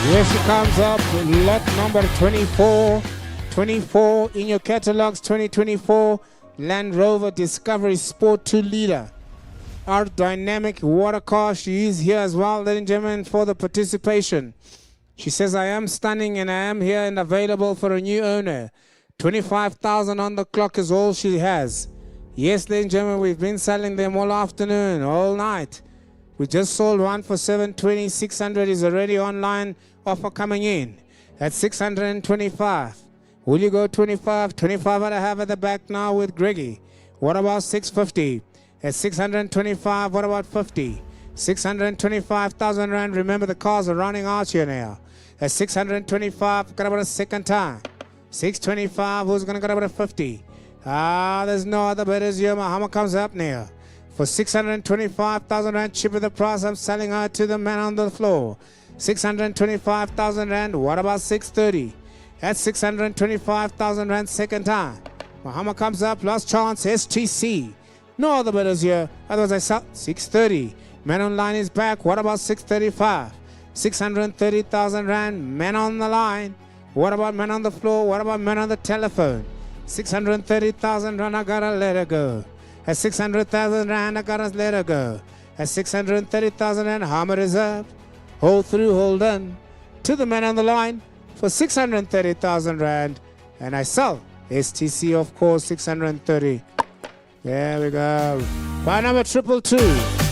Here she comes up, lot number 24. 24 in your catalogs, 2024 Land Rover Discovery Sport 2-liter. Our dynamic water car. She is here as well, ladies and gentlemen, for the participation. She says, I am stunning and I am here and available for a new owner. 25,000 on the clock is all she has. Yes, ladies and gentlemen, we've been selling them all afternoon, all night. We just sold one for 720. 600 is already online. Offer coming in at 625. Will you go 25? 25 I have at the back now with Greggy. What about 650? At 625, what about 50? 625,000 rand. Remember, the cars are running out here now. At 625, got about a second time. 625, who's going to get about a 50? There's no other bidders here. Muhammad comes up now. For 625,000 rand, cheaper the price. I'm selling her to the man on the floor. 625,000 rand. What about 630? At 625,000 rand, second time. Muhammad comes up, last chance, STC. No other bidders here. Otherwise, I sell 630. Man online is back. What about 635? 630,000 rand. Man on the line. What about man on the floor? What about man on the telephone? 630,000 rand. I gotta let her go. At 600,000 rand, I gotta let her go. At 630,000 rand, Hammer reserve. Hold through, hold on. To the man on the line for 630,000 rand. And I sell STC, of course, 630. There we go. Buy number 222.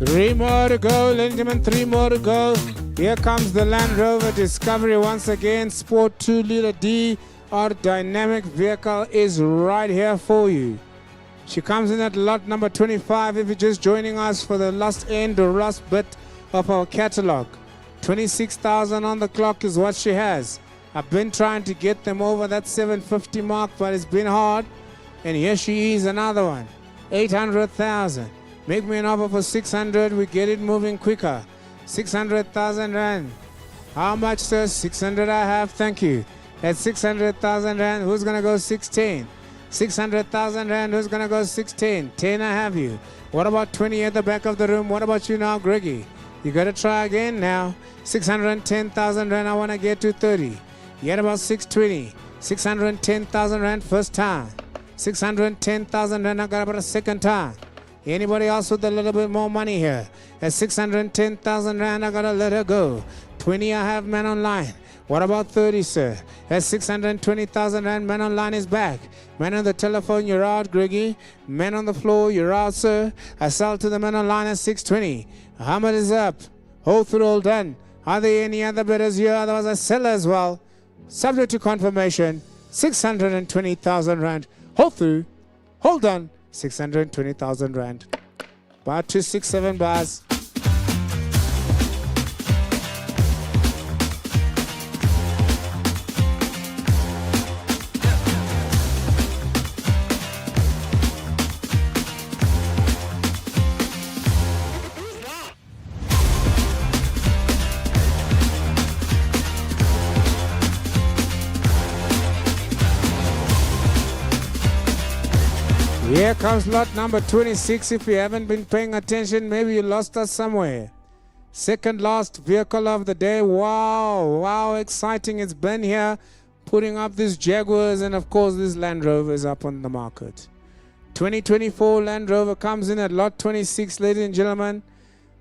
Three more to go, ladies and gentlemen, 3 more to go. Here comes the Land Rover Discovery once again. Sport 2-liter D. Our dynamic vehicle is right here for you. She comes in at lot number 25 if you're just joining us for the last end or last bit of our catalog. 26,000 on the clock is what she has. I've been trying to get them over that 750 mark, but it's been hard. And here she is, another one. 800,000. Make me an offer for 600. We get it moving quicker. 600,000 rand. How much, sir? 600 I have. Thank you. At 600,000 rand, who's going to go 16? 600,000 rand, who's going to go 16? 10 I have you. What about 20 at the back of the room? What about you now, Greggy? You got to try again now. 610,000 rand, I want to get to 30. You at about 620. 610,000 rand first time. 610,000 rand, I got about a second time. Anybody else with a little bit more money here? At 610,000 rand, I got to let her go. 20 I have, man online. What about 30, sir? At 620,000 rand, man online is back. Man on the telephone, you're out, Greggy. Man on the floor, you're out, sir. I sell to the man online at 620. Hammer is up. Whole through, all done. Are there any other bidders here? Otherwise, I sell as well. Subject to confirmation, 620,000 rand. Hold through, hold on, 620,000 rand. Bar 267 bars. Here comes lot number 26. If you haven't been paying attention, maybe you lost us somewhere. Second last vehicle of the day. Wow, exciting it's been here. Putting up these Jaguars and of course this Land Rover is up on the market. 2024 Land Rover comes in at lot 26, ladies and gentlemen.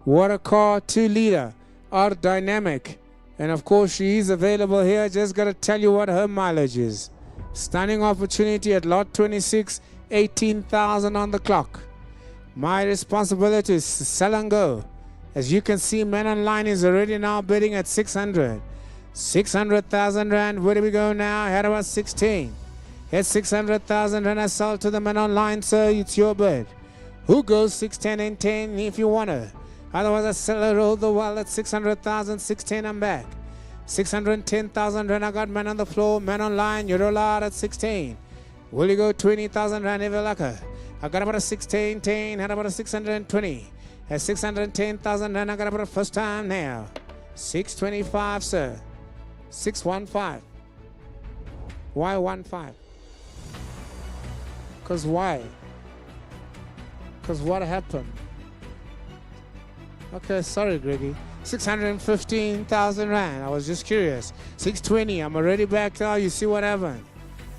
What a car, 2-liter, R dynamic. And of course she is available here. Just got to tell you what her mileage is. Stunning opportunity at lot 26. 18,000 on the clock. My responsibility is to sell and go. As you can see, man online is already now bidding at 600. 600,000 rand. Where do we go now? Head about 16. At 600,000 rand, I sell to the man online, sir. It's your bid. Who goes 610 and 10 if you want to? Otherwise, I sell it all the while at 600,000, 610. I'm back. 610,000 rand. I got man on the floor, man online. You're all out at 16. Will you go 20,000 rand if you like her? I got about a 610, had about a 620. At 610,000 rand, I got about a first time now. 625, sir. 615. Why 15? Because why? Because what happened? Okay, sorry, Greggy. 615,000 rand. I was just curious. 620. I'm already back now. You see what happened?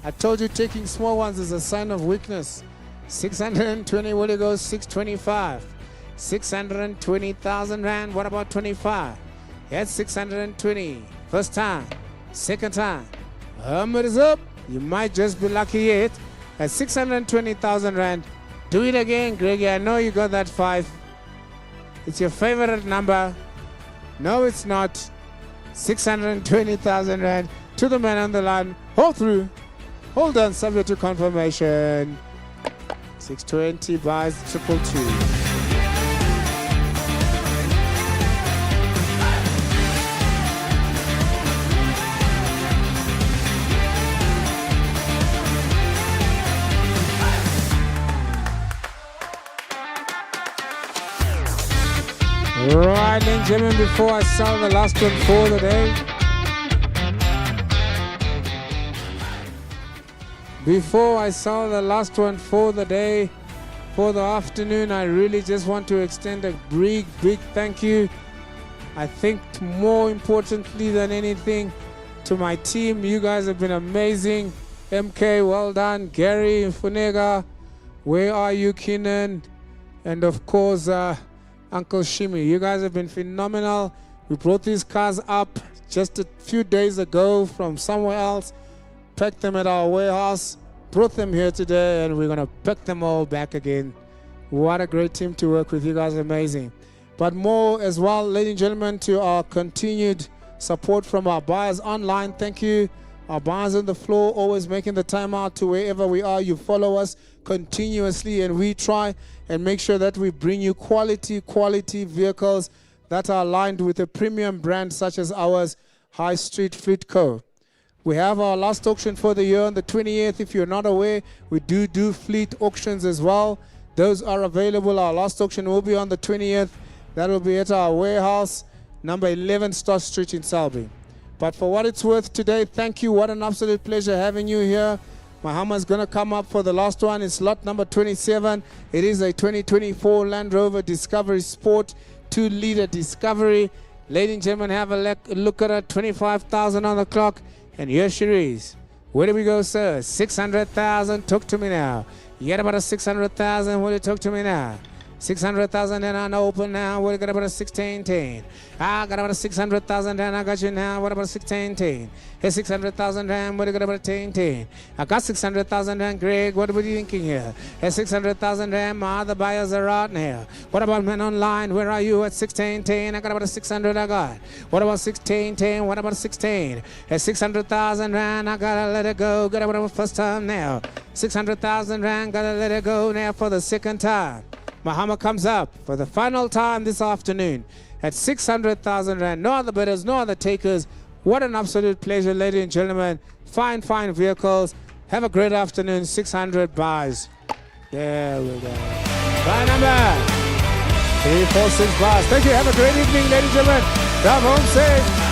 I told you taking small ones is a sign of weakness. 620, will you go 625? 620,000 rand, what about 25? Yes, 620. First time, second time. Hammer is up. You might just be lucky yet. At 620,000 rand. Do it again, Greggy. I know you got that 5. It's your favorite number. No, it's not. 620,000 rand. To the man on the line. Hold through. Hold on, subject to confirmation. 620 buys 222. Right, ladies and gentlemen, before I sell the last one for the day. Before I sell the last one for the day, for the afternoon, I really just want to extend a big thank you. I think more importantly than anything, to my team. You guys have been amazing. MK, well done. Gary, Funega, where are you, Keenan? And of course, Uncle Shimi. You guys have been phenomenal. We brought these cars up just a few days ago from somewhere else. Packed them at our warehouse, brought them here today, and we're going to pack them all back again. What a great team to work with. You guys are amazing. but more as well, ladies and gentlemen, to our continued support from our buyers online. Thank you. Our buyers on the floor, always making the time out to wherever we are. You follow us continuously, and we try and make sure that we bring you quality vehicles that are aligned with a premium brand such as ours, High Street Fleet Co. We have our last auction for the year on the 28th. If you're not aware, we do fleet auctions as well. Those are available. Our last auction will be on the 20th. That will be at our warehouse, number 11 Stott Street in Selby. But for what it's worth today, thank you. What an absolute pleasure having you here. Muhammad's going to come up for the last one. It's lot number 27. It is a 2024 Land Rover Discovery Sport 2-liter Discovery. Ladies and gentlemen, have a look at it. 25,000 on the clock. And here she is. Where do we go, sir? 600,000. Talk to me now. You got about a 600,000. Will you talk to me now? 600,000 and I open now. What got about a 1610? I got about a 600,000 and I got you now. What about a 1610? Hey, 600,000 and what got about a 1010? I got 600,000 and Greg. What are you thinking here? Hey, 600,000 and my other buyers are out here. What about men online? Where are you at 1610? I got about a 600 I got. What about 1610? What about a 16? Hey, 600,000 rand. I gotta let it go. Got about a first time now. 600,000 rand. Gotta let it go now for the second time. Muhammad comes up for the final time this afternoon at 600,000 rand. No other bidders, no other takers. What an absolute pleasure, ladies and gentlemen. Fine vehicles. Have a great afternoon. 600 buys. There we go. Buy number 346 buys. Thank you. Have a great evening, ladies and gentlemen. Drive home safe.